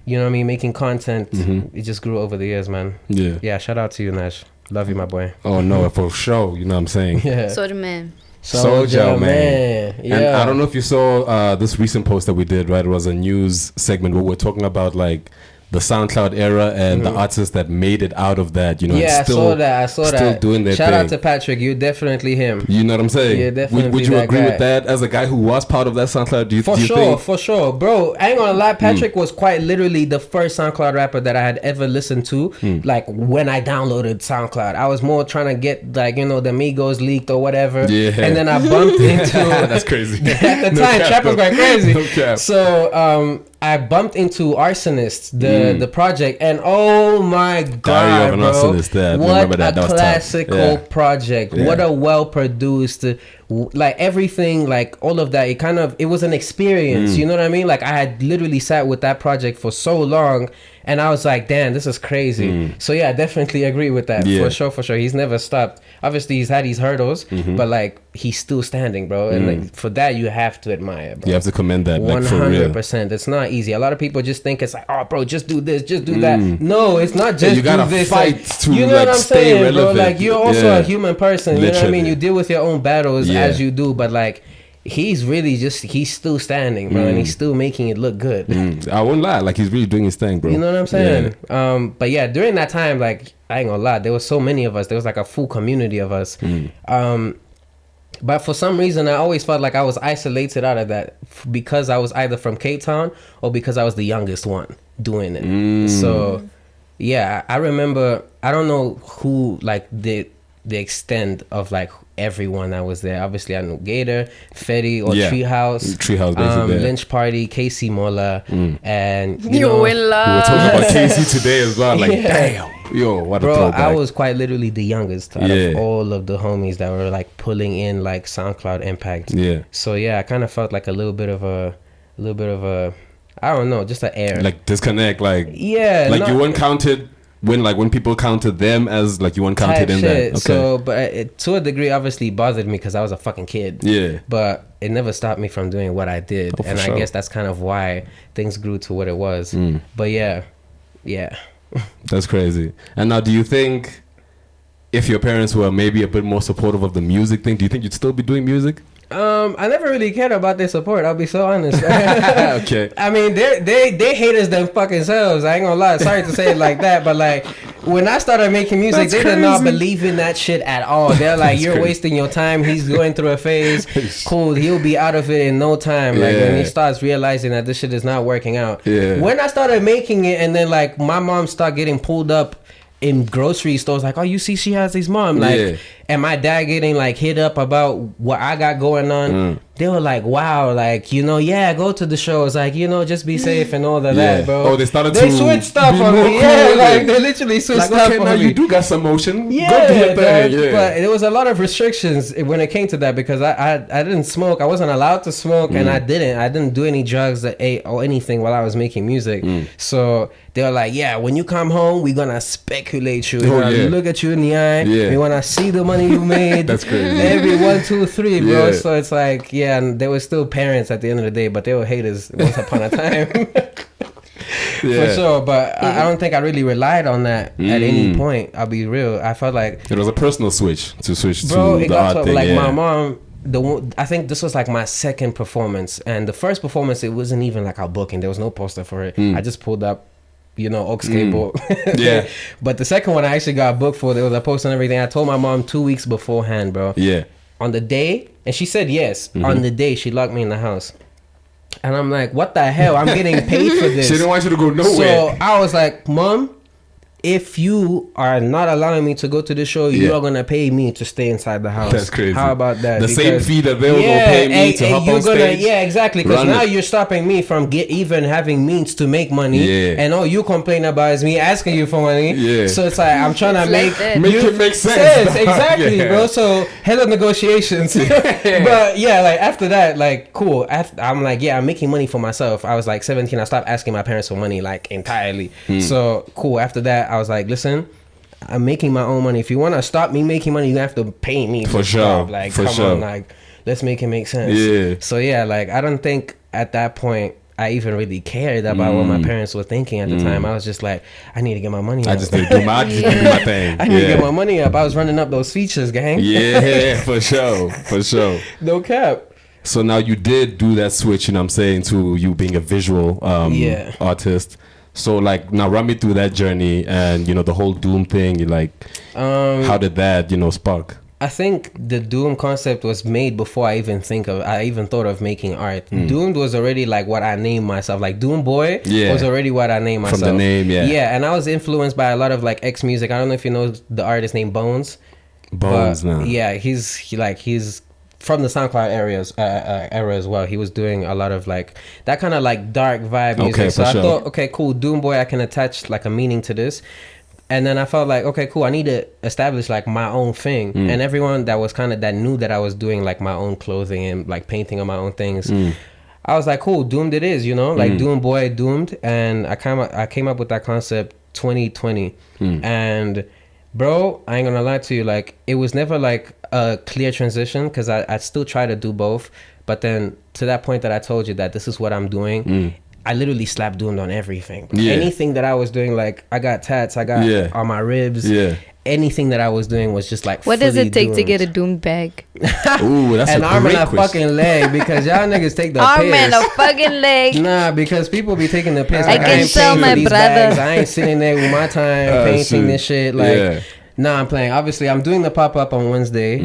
you know what I mean, making content, it just grew over the years, man. Yeah, shout out to you, Nash. Love you, my boy. Oh no, for sure. You know what I'm saying? Yeah. Soldier man. Soldier man. Yeah. And I don't know if you saw this recent post that we did, right? It was a news segment where we're talking about like the SoundCloud era and the artists that made it out of that, you know. Yeah, I saw that. Still doing their Shout thing. out to Patrick. You're definitely him. You know what I'm saying? Yeah, definitely. Would you agree with that as a guy who was part of that SoundCloud? Do you think? For sure. Bro, I ain't gonna lie. Patrick was quite literally the first SoundCloud rapper that I had ever listened to. Like when I downloaded SoundCloud, I was more trying to get like, you know, the Migos leaked or whatever. Yeah. And then I bumped into... That's crazy. At the time, Trap was going crazy. No cap. So, I bumped into Arsonist, the project, and oh my god, bro! What a classical project! Yeah. What a well produced, like everything, like all of that. It was an experience. You know what I mean? Like I had literally sat with that project for so long, and I was like, damn, this is crazy. So yeah, I definitely agree with that. For sure. He's never stopped. Obviously, he's had his hurdles, but like he's still standing, bro. And like, for that, you have to admire, bro. You have to commend that. 100%. It's not easy. A lot of people just think it's like, oh, bro, just do this, just do that. No, it's not just you gotta do this. Fight like, to you know like what I'm stay saying, relevant. bro? Like you're also a human person. Literally. You know what I mean? You deal with your own battles as you do, but like he's really he's still standing, bro, and he's still making it look good. I won't lie, like he's really doing his thing, bro. You know what I'm saying? But yeah, during that time, like I ain't gonna lie, there was so many of us. There was like a full community of us. But for some reason, I always felt like I was isolated out of that because I was either from Cape Town or because I was the youngest one doing it. So yeah, I remember, I don't know who like the extent of like everyone that was there. Obviously I know Gator, Fetty, or Treehouse basically. Lynch Party, KC Mola, and You know, win love. We were talking about KC today as well. Like damn, yo, what a throwback. I was quite literally the youngest out of all of the homies that were like pulling in like SoundCloud Impact. So yeah, I kind of felt like a little bit of a I don't know, just an air like disconnect, like like you weren't counted when people counted them as like you weren't counted in that. Okay. So, but it, to a degree, obviously bothered me because I was a fucking kid. Yeah. But it never stopped me from doing what I did, and I guess that's kind of why things grew to what it was. But yeah. That's crazy. And now, do you think if your parents were maybe a bit more supportive of the music thing, do you think you'd still be doing music? I never really cared about their support. I'll be so honest. Okay. I mean, they hate us them fucking selves. I ain't gonna lie. Sorry to say it like that, but like when I started making music, they did not believe in that shit at all. They're like, "You're wasting your time. He's going through a phase. Cool, he'll be out of it in no time." Like when he starts realizing that this shit is not working out. Yeah. When I started making it, and then like my mom started getting pulled up in grocery stores, like, "Oh, you see, she has his mom," like, and my dad getting like hit up about what I got going on. They were like, "Wow, like, you know, yeah, go to the shows, like, you know, just be safe and all of that, bro." Oh, they switched up on me. Yeah, like they literally switched up okay, on now me. you do got some motion. Yeah, go do your thing. Yeah. But there was a lot of restrictions when it came to that because I didn't smoke. I wasn't allowed to smoke, and I didn't do any drugs or anything while I was making music. So they were like, "Yeah, when you come home, we're gonna speculate you. We're gonna look at you in the eye. We wanna see the money you made." That's crazy. Every 1, 2, 3, bro. So it's like, yeah, and they were still parents at the end of the day, but they were haters once upon a time. For sure, but I don't think I really relied on that at any point. I'll be real. I felt like it was a personal switch to it the got art to thing. like my mom. I think this was like my second performance, and the first performance it wasn't even like a booking. There was no poster for it. I just pulled up, you know, aux cable. Yeah. But the second one I actually got booked for. There was a poster and everything. I told my mom 2 weeks beforehand, bro. Yeah. On the day, and she said yes. On the day, she locked me in the house. And I'm like, what the hell? I'm getting paid for this. She didn't want you to go nowhere. So I was like, Mom, if you are not allowing me to go to the show, you are going to pay me to stay inside the house. That's crazy. How about that? The same fee that they will pay me to hop on stage. Yeah, exactly. Because now you're stopping me from even having means to make money. Yeah. And all you complain about is me asking you for money. Yeah. So it's like, I'm trying to make it make sense. Exactly, bro. So hella negotiations. But yeah, like after that, like cool. I'm like, yeah, I'm making money for myself. I was like 17. I stopped asking my parents for money like entirely. So cool. After that, I was like, listen, I'm making my own money. If you want to stop me making money, you have to pay me for sure. Like, for come sure. on, like, let's make it make sense. Yeah. So yeah, like, I don't think at that point I even really cared about what my parents were thinking at the time. I was just like, I need to get my money up. I just need to do my thing. I need to get my money up. I was running up those features, gang. Yeah, for sure. For sure. No cap. So now you did do that switch, you know what I'm saying, to you being a visual artist. So like now run me through that journey and, you know, the whole Doom thing. You like, how did that, you know, spark? I think the Doom concept was made before I even thought of making art. Doomed was already like what I named myself. Like Doom Boy was already what I named myself. From the name, Yeah, and I was influenced by a lot of like X music. I don't know if you know the artist named Bones. Now. Yeah, he's from the Soundcloud era as well. He was doing a lot of like that kind of like dark vibe music. Okay, so I sure. thought, okay, cool, Doom Boy, I can attach like a meaning to this. And then I felt like, okay, cool, I need to establish like my own thing. And everyone that was that knew that I was doing like my own clothing and like painting on my own things. I was like, cool, Doomed it is, you know, like Doom Boy, Doomed. And I came up with that concept 2020. And bro, I ain't gonna lie to you, like it was never like a clear transition because I still try to do both. But then to that point that I told you that this is what I'm doing, I literally slapped Doomed on everything. Yeah. Anything that I was doing, like I got tats, I got on my ribs. Yeah. Anything that I was doing was just like what does it take doomed. to get a Doomed bag? Ooh, that's an a arm great and a question. fucking leg because y'all niggas take the Arm piss. and a fucking leg. Nah, because people be taking the piss. I Like, can ain't tell paying my for these brother. bags. I ain't sitting there with my time painting shoot. this shit. Like, nah, I'm playing. Obviously, I'm doing the pop up on Wednesday.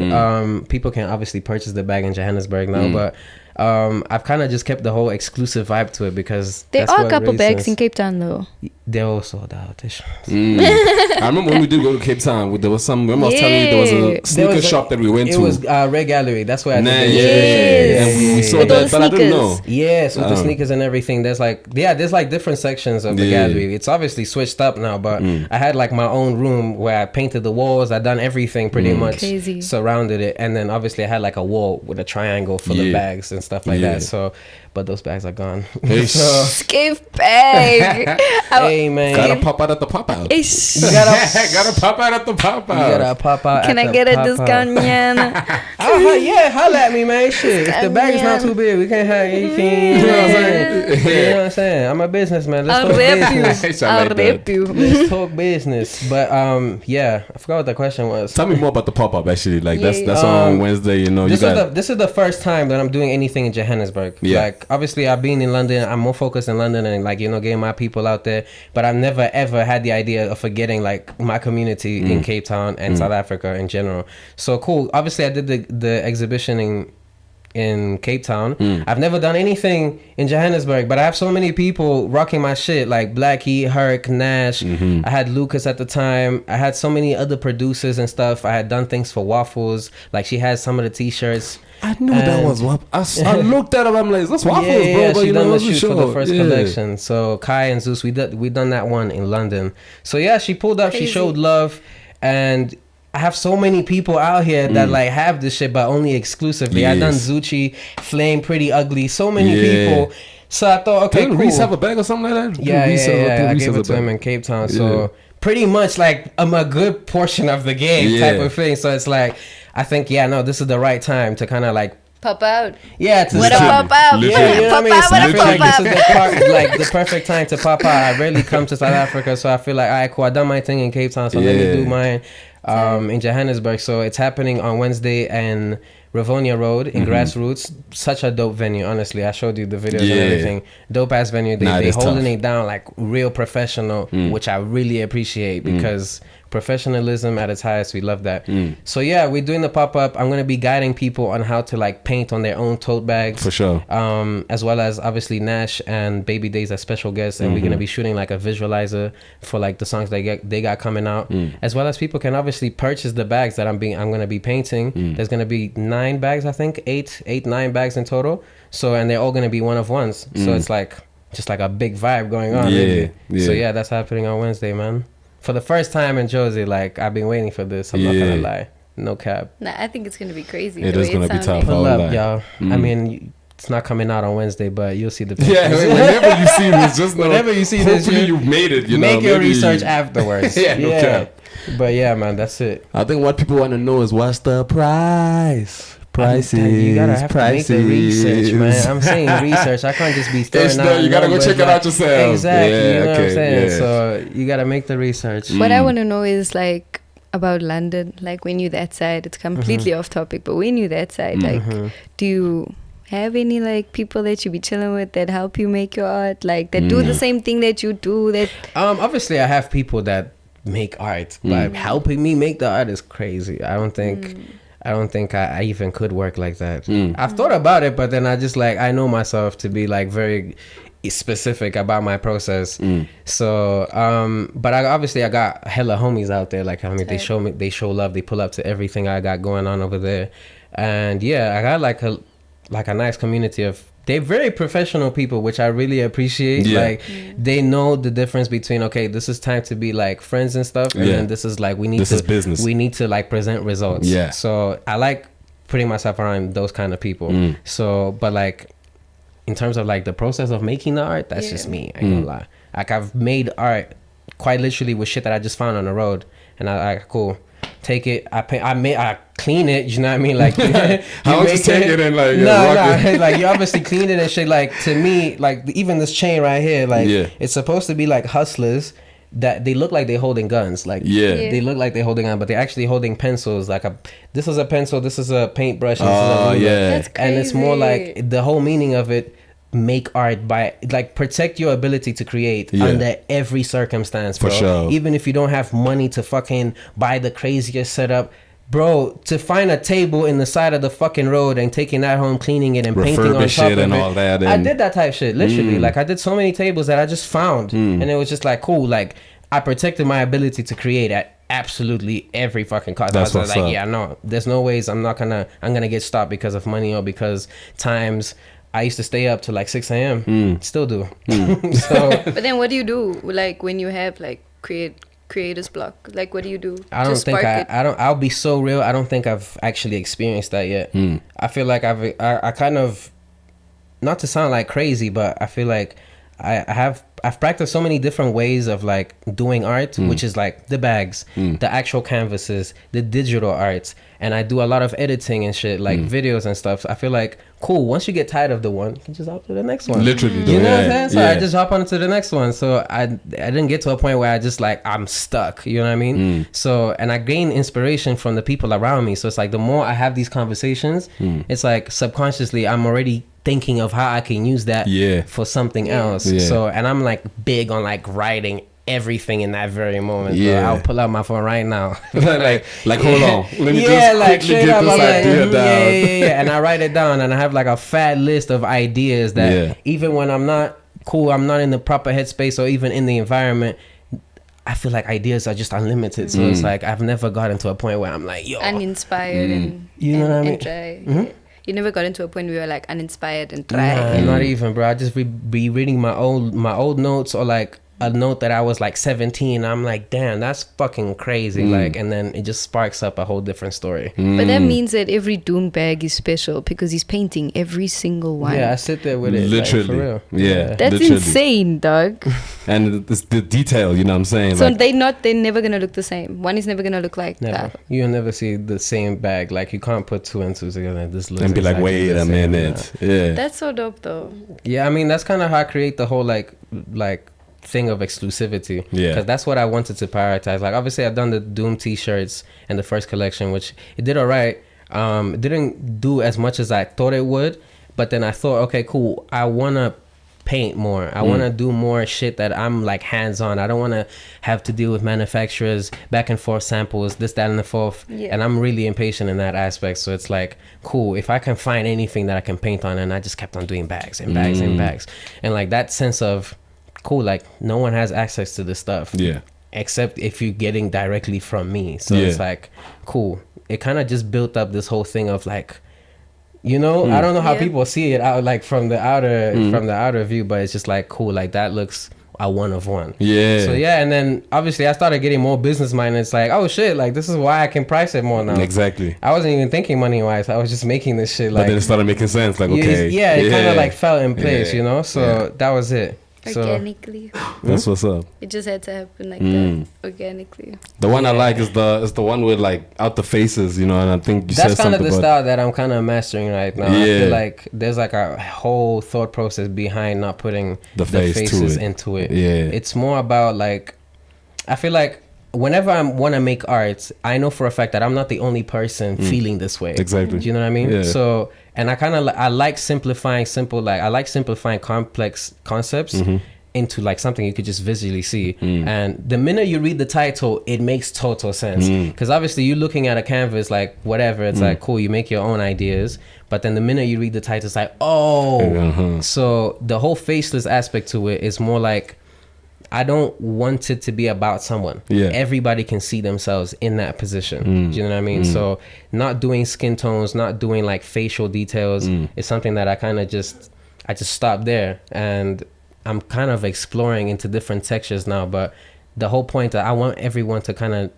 People can obviously purchase the bag in Johannesburg now, but I've kind of just kept the whole exclusive vibe to it because There that's are a what couple really bags sells. in Cape Town though. They're all sold out. I remember when we did go to Cape Town. There was some. Remember I was telling you there was a sneaker shop that we went to. It was Red Gallery. That's where I did the yeah. And we saw With that, those but I didn't know. sneakers. Yes, with the sneakers and everything. There's like different sections of the gallery. It's obviously switched up now, but I had like my own room where I painted the walls. I done everything pretty much. Crazy. Surrounded it, and then obviously I had like a wall with a triangle full of bags and stuff like that. So, but those bags are gone. So, Skip bag. Hey man, gotta pop out at the pop out. You gotta pop out at the pop out. You gotta pop out. Can I get a discount, man? Yeah, holla at me, man. Shit, if the bag is not too big, we can't have anything. You know what I'm saying? You know what I'm saying? I'm a businessman. Let's talk business. I'll rip you. Let's talk business. But yeah, I forgot what the question was. Tell me more about the pop up. Actually, like that's on Wednesday. You know, this is the first time that I'm doing anything in Johannesburg. Yeah. Like obviously I've been in London. I'm more focused in London and like, you know, getting my people out there. But I've never ever had the idea of forgetting like my community in Cape Town and South Africa in general. So cool. Obviously I did the exhibition in Cape Town. I've never done anything in Johannesburg, but I have so many people rocking my shit, like Blackie, Herc, Nash. I had Lucas at the time. I had so many other producers and stuff. I had done things for Waffles. Like she had some of the t-shirts. I knew that was Waffles. I looked at him. I'm like, that's Waffles, yeah, bro. Yeah, but she you done know, the shoot for the first collection. So Kai and Zeus, we done that one in London. So yeah, she pulled up. Crazy. She showed love, and I have so many people out here that like have this shit, but only exclusively. I done Zucci, Flame, Pretty Ugly, so many people. So I thought, okay, didn't cool. Reese have a bag or something like that? Yeah. I gave it to him in Cape Town. So pretty much like I'm a good portion of the game type of thing. So it's like, I think, this is the right time to kind of like pop out. Yeah, to what a pop out. Yeah, you know what I mean? So I feel like this is the perfect time to pop out. I rarely come to South Africa, so I feel like, all right, cool, I done my thing in Cape Town, so let me do mine in Johannesburg. So it's happening on Wednesday and Rivonia Road in Grassroots. Such a dope venue, honestly. I showed you the videos and everything. Dope ass venue. They holding it down like real professional, which I really appreciate because professionalism at its highest. We love that. So yeah, we're doing the pop-up. I'm gonna be guiding people on how to like paint on their own tote bags for sure, as well as obviously Nash and Baby Days as special guests, and we're gonna be shooting like a visualizer for like the songs they got coming out, as well as people can obviously purchase the bags that I'm gonna be painting. There's gonna be 9 bags, I think 9 bags in total, so and they're all gonna be one of ones, so it's like just like a big vibe going on. So yeah, that's happening on Wednesday, man. For the first time in Josie, like I've been waiting for this. I'm not gonna lie, no cap. Nah, I think it's gonna be crazy. It is gonna be tough. Pull up, y'all. I mean, it's not coming out on Wednesday, but you'll see the pictures. Yeah, whenever you see this, just know, whenever you see this, hopefully you've made it. Make your research afterwards. No cap. But yeah, man, that's it. I think what people want to know is what's the price. Prices. You gotta have to make the research, man. I'm saying research. I can't just be throwing out. You gotta go check it out yourself. Exactly. You know what I'm saying? So you gotta make the research. What I want to know is like about London. Like when you're that side, it's completely off topic. But when you're that side, like, do you have any like people that you be chilling with that help you make your art, like that do the same thing that you do? That obviously I have people that make art, but helping me make the art is crazy. I don't think I even could work like that. I've thought about it, but then I just like, I know myself to be like very specific about my process. So but I got hella homies out there, like I mean, they show love, they pull up to everything I got going on over there. And yeah, I got like a nice community of, they're very professional people, which I really appreciate. Like they know the difference between, okay, this is time to be like friends and stuff, and then this is like this is business. We need to like present results. So I like putting myself around those kind of people. So but like in terms of like the process of making the art, that's just me. I ain't gonna lie. Like I've made art quite literally with shit that I just found on the road, and I cool, take it, I clean it, you know what I mean? Like how just take it and like like you obviously clean it and shit. Like to me, like even this chain right here, like it's supposed to be like hustlers that they look like they're holding guns, like they look like they're holding guns, but they're actually holding pencils. Like this is a pencil, this is a paintbrush, and this is a ruler. That's crazy. And it's more like the whole meaning of it, make art by like protect your ability to create under every circumstance, bro. For sure. Even if you don't have money to fucking buy the craziest setup, bro, to find a table in the side of the fucking road and taking that home, cleaning it and painting on top of it, all that, I did that type shit, literally. Like I did so many tables that I just found, and it was just like cool. Like I protected my ability to create at absolutely every fucking cost. That's I was like, up. yeah, no, there's no ways I'm gonna get stopped because of money or because times. I used to stay up to like 6 a.m. Still do. So, but then what do you do like when you have like creator's block? Like what do you do? I'll be so real, I don't think I've actually experienced that yet. I feel like I kind of, not to sound like crazy, but I feel like I I've practiced so many different ways of like doing art, which is like the bags, the actual canvases, the digital arts, and I do a lot of editing and shit, like videos and stuff. So I feel like cool. Once you get tired of the one, you can just hop to the next one. Literally, you know what I'm saying? So I just hop on to the next one. So I didn't get to a point where I just like I'm stuck. You know what I mean? So and I gain inspiration from the people around me. So it's like the more I have these conversations, it's like subconsciously I'm already thinking of how I can use that for something else. So and I'm like big on like writing everything in that very moment. Bro. I'll pull out my phone right now. like hold on, let me just like quickly get this idea down. And I write it down, and I have like a fat list of ideas that even when I'm not in the proper headspace or even in the environment, I feel like ideas are just unlimited. So it's like I've never gotten to a point where I'm like, yo, uninspired and you know what I mean? Try. You never got into a point where you were like uninspired and try. Not even, bro. I just be reading my old notes, or like a note that I was like 17. I'm like, damn, that's fucking crazy. Like, and then it just sparks up a whole different story. But that means that every Doom bag is special because he's painting every single one. Yeah, I sit there with it. Literally. Like, for real. Yeah. That's literally insane, dog. And it's the detail, you know what I'm saying? So like, they're never gonna look the same. One is never gonna look like Never. that. You'll never see the same bag. Like, you can't put two and two together and this looks and be like, exactly wait the a same. minute. Yeah. That's so dope, though. Yeah, I mean, that's kind of how I create the whole like thing of exclusivity. Yeah. Because that's what I wanted to prioritize. Like, obviously, I've done the Doom t-shirts and the first collection, which it did all right. It didn't do as much as I thought it would. But then I thought, okay, cool. I want to paint more. I want to do more shit that I'm like hands-on. I don't want to have to deal with manufacturers, back and forth samples, this, that, and the fourth. Yeah. And I'm really impatient in that aspect. So it's like, cool, if I can find anything that I can paint on. And I just kept on doing bags and bags and bags. And like that sense of, cool, like no one has access to this stuff. Yeah. Except if you're getting directly from me. So it's like, cool. It kind of just built up this whole thing of like, you know, I don't know how people see it out like from the outer view, but it's just like, cool, like that looks a one of one. Yeah. So yeah, and then obviously I started getting more business minded. It's like, oh shit, like this is why I can price it more now. Exactly. I wasn't even thinking money wise. I was just making this shit like. But then it started making sense. Like, okay. It kind of like fell in place, you know. So that was it. Organically. That's what's up. It just had to happen like that. Organically. The one I like is the one with like out the faces, you know, and I think you that's said kind something of the about style that I'm kind of mastering right now. Yeah. I feel like there's like a whole thought process behind not putting the faces into it. Yeah. It's more about like, I feel like whenever I want to make art, I know for a fact that I'm not the only person feeling this way. Exactly. Do you know what I mean? Yeah. So, and I like simplifying complex concepts into like something you could just visually see. And the minute you read the title, it makes total sense. Because obviously you're looking at a canvas like whatever, it's like cool, you make your own ideas. But then the minute you read the title, it's like, oh. So the whole faceless aspect to it is more like, I don't want it to be about someone. Yeah. Everybody can see themselves in that position. Do you know what I mean? So not doing skin tones, not doing like facial details is something that I kind of just stopped there. And I'm kind of exploring into different textures now. But the whole point that I want everyone to kind of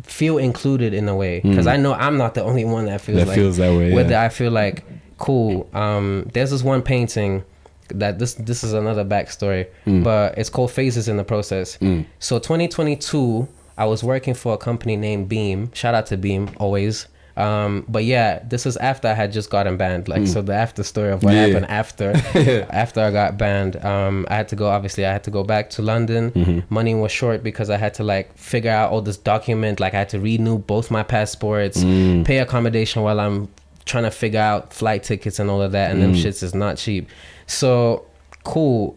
feel included in a way. Because I know I'm not the only one that feels that way. Whether I feel like, cool, there's this one painting that this is another backstory, but it's called Phases in the Process. So 2022, I was working for a company named Beam. Shout out to Beam always. But yeah, this is after I had just gotten banned. Like, so the after story of what happened after I got banned. I had to go back to London. Money was short because I had to like figure out all this document. Like I had to renew both my passports, pay accommodation while I'm trying to figure out flight tickets and all of that. And them shits is not cheap. So cool.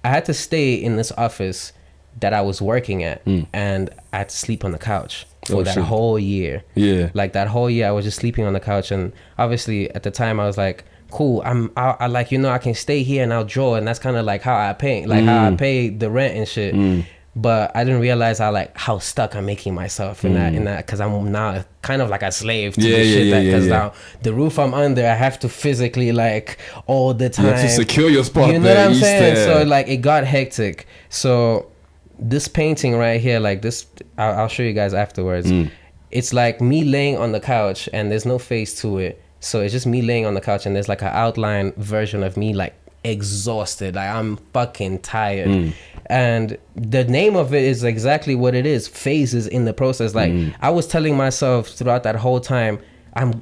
I had to stay in this office that I was working at, and I had to sleep on the couch for whole year. Yeah, like that whole year I was just sleeping on the couch. And obviously at the time I was like, cool, I like, you know, I can stay here and I'll draw, and that's kind of like how I paint, like how I pay the rent and shit. But I didn't realize how stuck I'm making myself in that because I'm now kind of like a slave to the shit. Because now the roof I'm under, I have to physically like all the time. You have to secure your spot. You know what I'm saying? So like it got hectic. So this painting right here, like this, I'll show you guys afterwards. It's like me laying on the couch and there's no face to it. So it's just me laying on the couch and there's like an outline version of me like exhausted. Like I'm fucking tired. And the name of it is exactly what it is, phases in the process. Like I was telling myself throughout that whole time,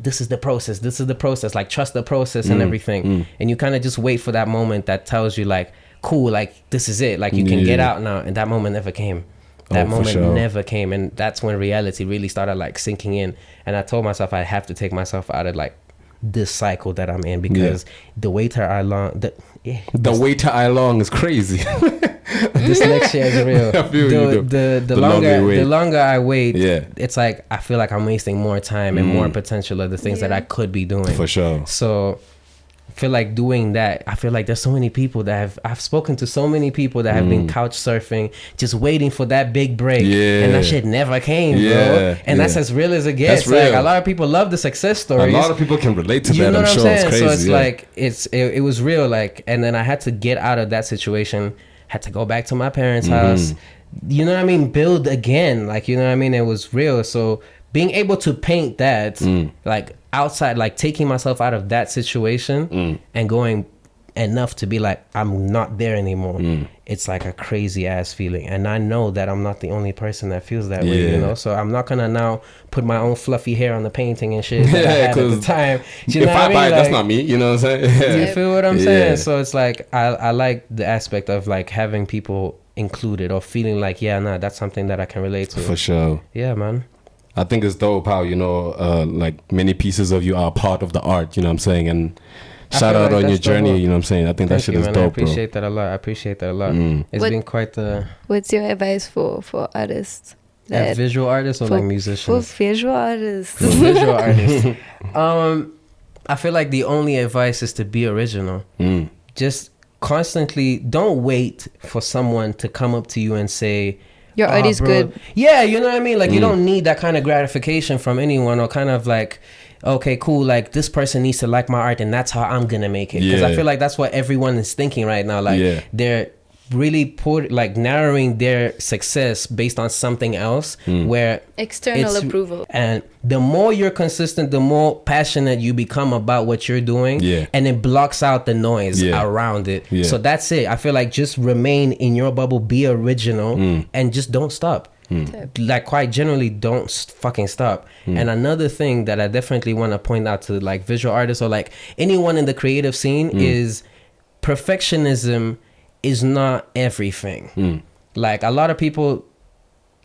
this is the process, like trust the process and everything. And you kind of just wait for that moment that tells you like, cool, like this is it, like you can get out now. And that moment never came. That moment never came. And that's when reality really started like sinking in. And I told myself I have to take myself out of like this cycle that I'm in, because the waiter I long, the waiter I long is crazy. This next year is real. The longer I wait, it's like I feel like I'm wasting more time and more potential of the things that I could be doing. For sure. So I feel like doing that, I feel like there's so many people that I've spoken to so many people that have been couch surfing, just waiting for that big break. And that shit never came, bro. And that's as real as it gets. Like a lot of people love the success stories. A lot of people can relate to you that, know I'm what sure. I'm saying? It's crazy. So it's like, it was real. Like, and then I had to get out of that situation, had to go back to my parents' house. You know what I mean? Build again. Like, you know what I mean? It was real. So being able to paint that, like outside, like taking myself out of that situation and going enough to be like, I'm not there anymore. It's like a crazy ass feeling. And I know that I'm not the only person that feels that way, you know? So I'm not gonna now put my own fluffy hair on the painting and shit that I had at the time. You know if I buy it, like, that's not me, you know what I'm saying? You feel what I'm saying? So it's like, I like the aspect of like having people included or feeling like, that's something that I can relate to. For sure. Yeah, man. I think it's dope how, you know, like many pieces of you are part of the art, you know what I'm saying? And shout out on your journey, you know what I'm saying? I think that shit is dope, I appreciate that a lot. It's been quite the... What's your advice for artists? Visual artists or like musicians? For visual artists. For visual artists. I feel like the only advice is to be original. Just constantly, don't wait for someone to come up to you and say... Your art is good. Yeah, you know what I mean? Like, you don't need that kind of gratification from anyone, or kind of like, okay, cool, like this person needs to like my art and that's how I'm gonna make it. Because I feel like that's what everyone is thinking right now. Like, they're really narrowing their success based on something else, where external approval. And the more you're consistent, the more passionate you become about what you're doing, and it blocks out the noise around it. So that's it. I feel like just remain in your bubble, be original, and just don't stop. Like, quite generally, don't fucking stop. And another thing that I definitely want to point out to like visual artists or like anyone in the creative scene is perfectionism is not everything. Like, a lot of people,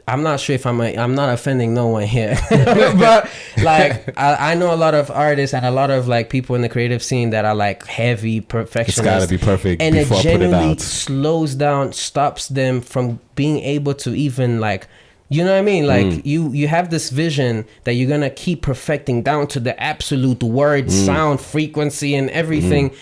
I'm not sure if I'm not offending no one here, but like I know a lot of artists and a lot of like people in the creative scene that are like heavy perfectionists. It's gotta be perfect, and it before genuinely I put it out. slows down, stops them from being able to even like, you know what I mean? Like you have this vision that you're gonna keep perfecting down to the absolute word, sound, frequency, and everything.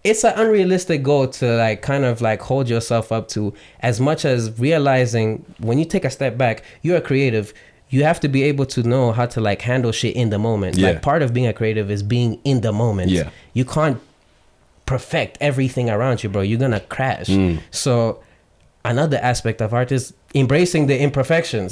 It's an unrealistic goal to like kind of like hold yourself up to, as much as realizing when you take a step back, you're a creative. You have to be able to know how to like handle shit in the moment. Like, part of being a creative is being in the moment. You can't perfect everything around you, bro. You're gonna crash. So another aspect of art is embracing the imperfections.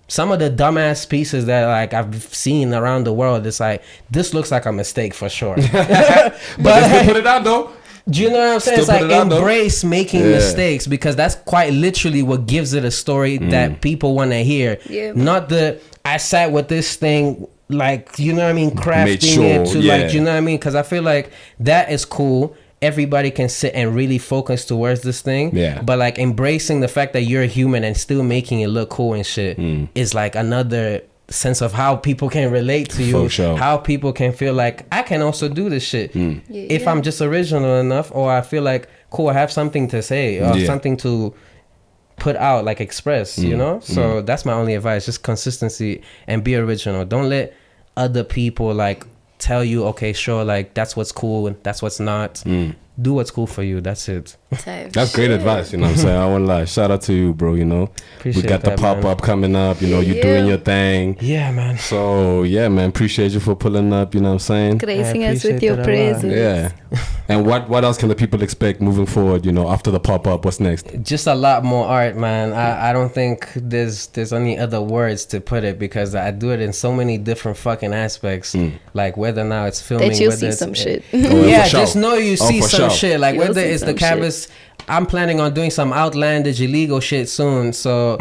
Some of the dumbass pieces that like I've seen around the world, it's like, this looks like a mistake for sure. But let's put it out though. Do you know what I'm saying? It's like, embrace making mistakes, because that's quite literally what gives it a story that people want to hear. Not the, I sat with this thing, like, you know what I mean, crafting it to like, you know what I mean? Because I feel like that is cool. Everybody can sit and really focus towards this thing. But like embracing the fact that you're a human and still making it look cool and shit is like another sense of how people can relate to you. How people can feel like, I can also do this shit if I'm just original enough, or I feel like, cool, I have something to say or something to put out, like express, you know? So that's my only advice, just consistency and be original. Don't let other people like tell you, okay, sure, like that's what's cool and that's what's not. Do what's cool for you. That's it. That's great advice, you know what I'm saying? I won't lie. Shout out to you, bro, you know. Appreciate we got the pop-up coming up, you know, you're doing your thing. Yeah, man. So, yeah, man, appreciate you for pulling up, you know what I'm saying? Gracing us with your presence. Yeah. And what else can the people expect moving forward, you know, after the pop-up? What's next? Just a lot more art, man. I don't think there's any other words to put it, because I do it in so many different fucking aspects. Like whether now it's filming, that you'll whether see it's some shit. Yeah, just know you see some sharp. shit. Like You'll whether see it's the some shit. canvas, I'm planning on doing some outlandish illegal shit soon. So,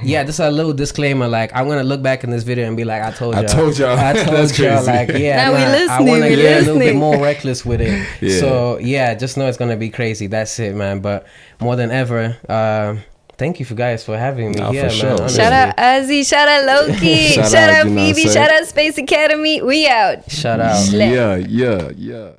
yeah, just a little disclaimer. Like, I'm gonna look back in this video and be like, I told y'all. That's crazy. Like, yeah, Now we I listening, want to we get a little bit listening. more reckless with it. Yeah. So, yeah, just know it's gonna be crazy. That's it, man. But more than ever, thank you for guys for having me Nah, here, for man. sure. Honestly. Shout out Ozzy, shout out Lowkey, Shout shout out, out you know what I'm Phoebe, saying? shout out Space Academy. We out. Shout out. Slap. Yeah.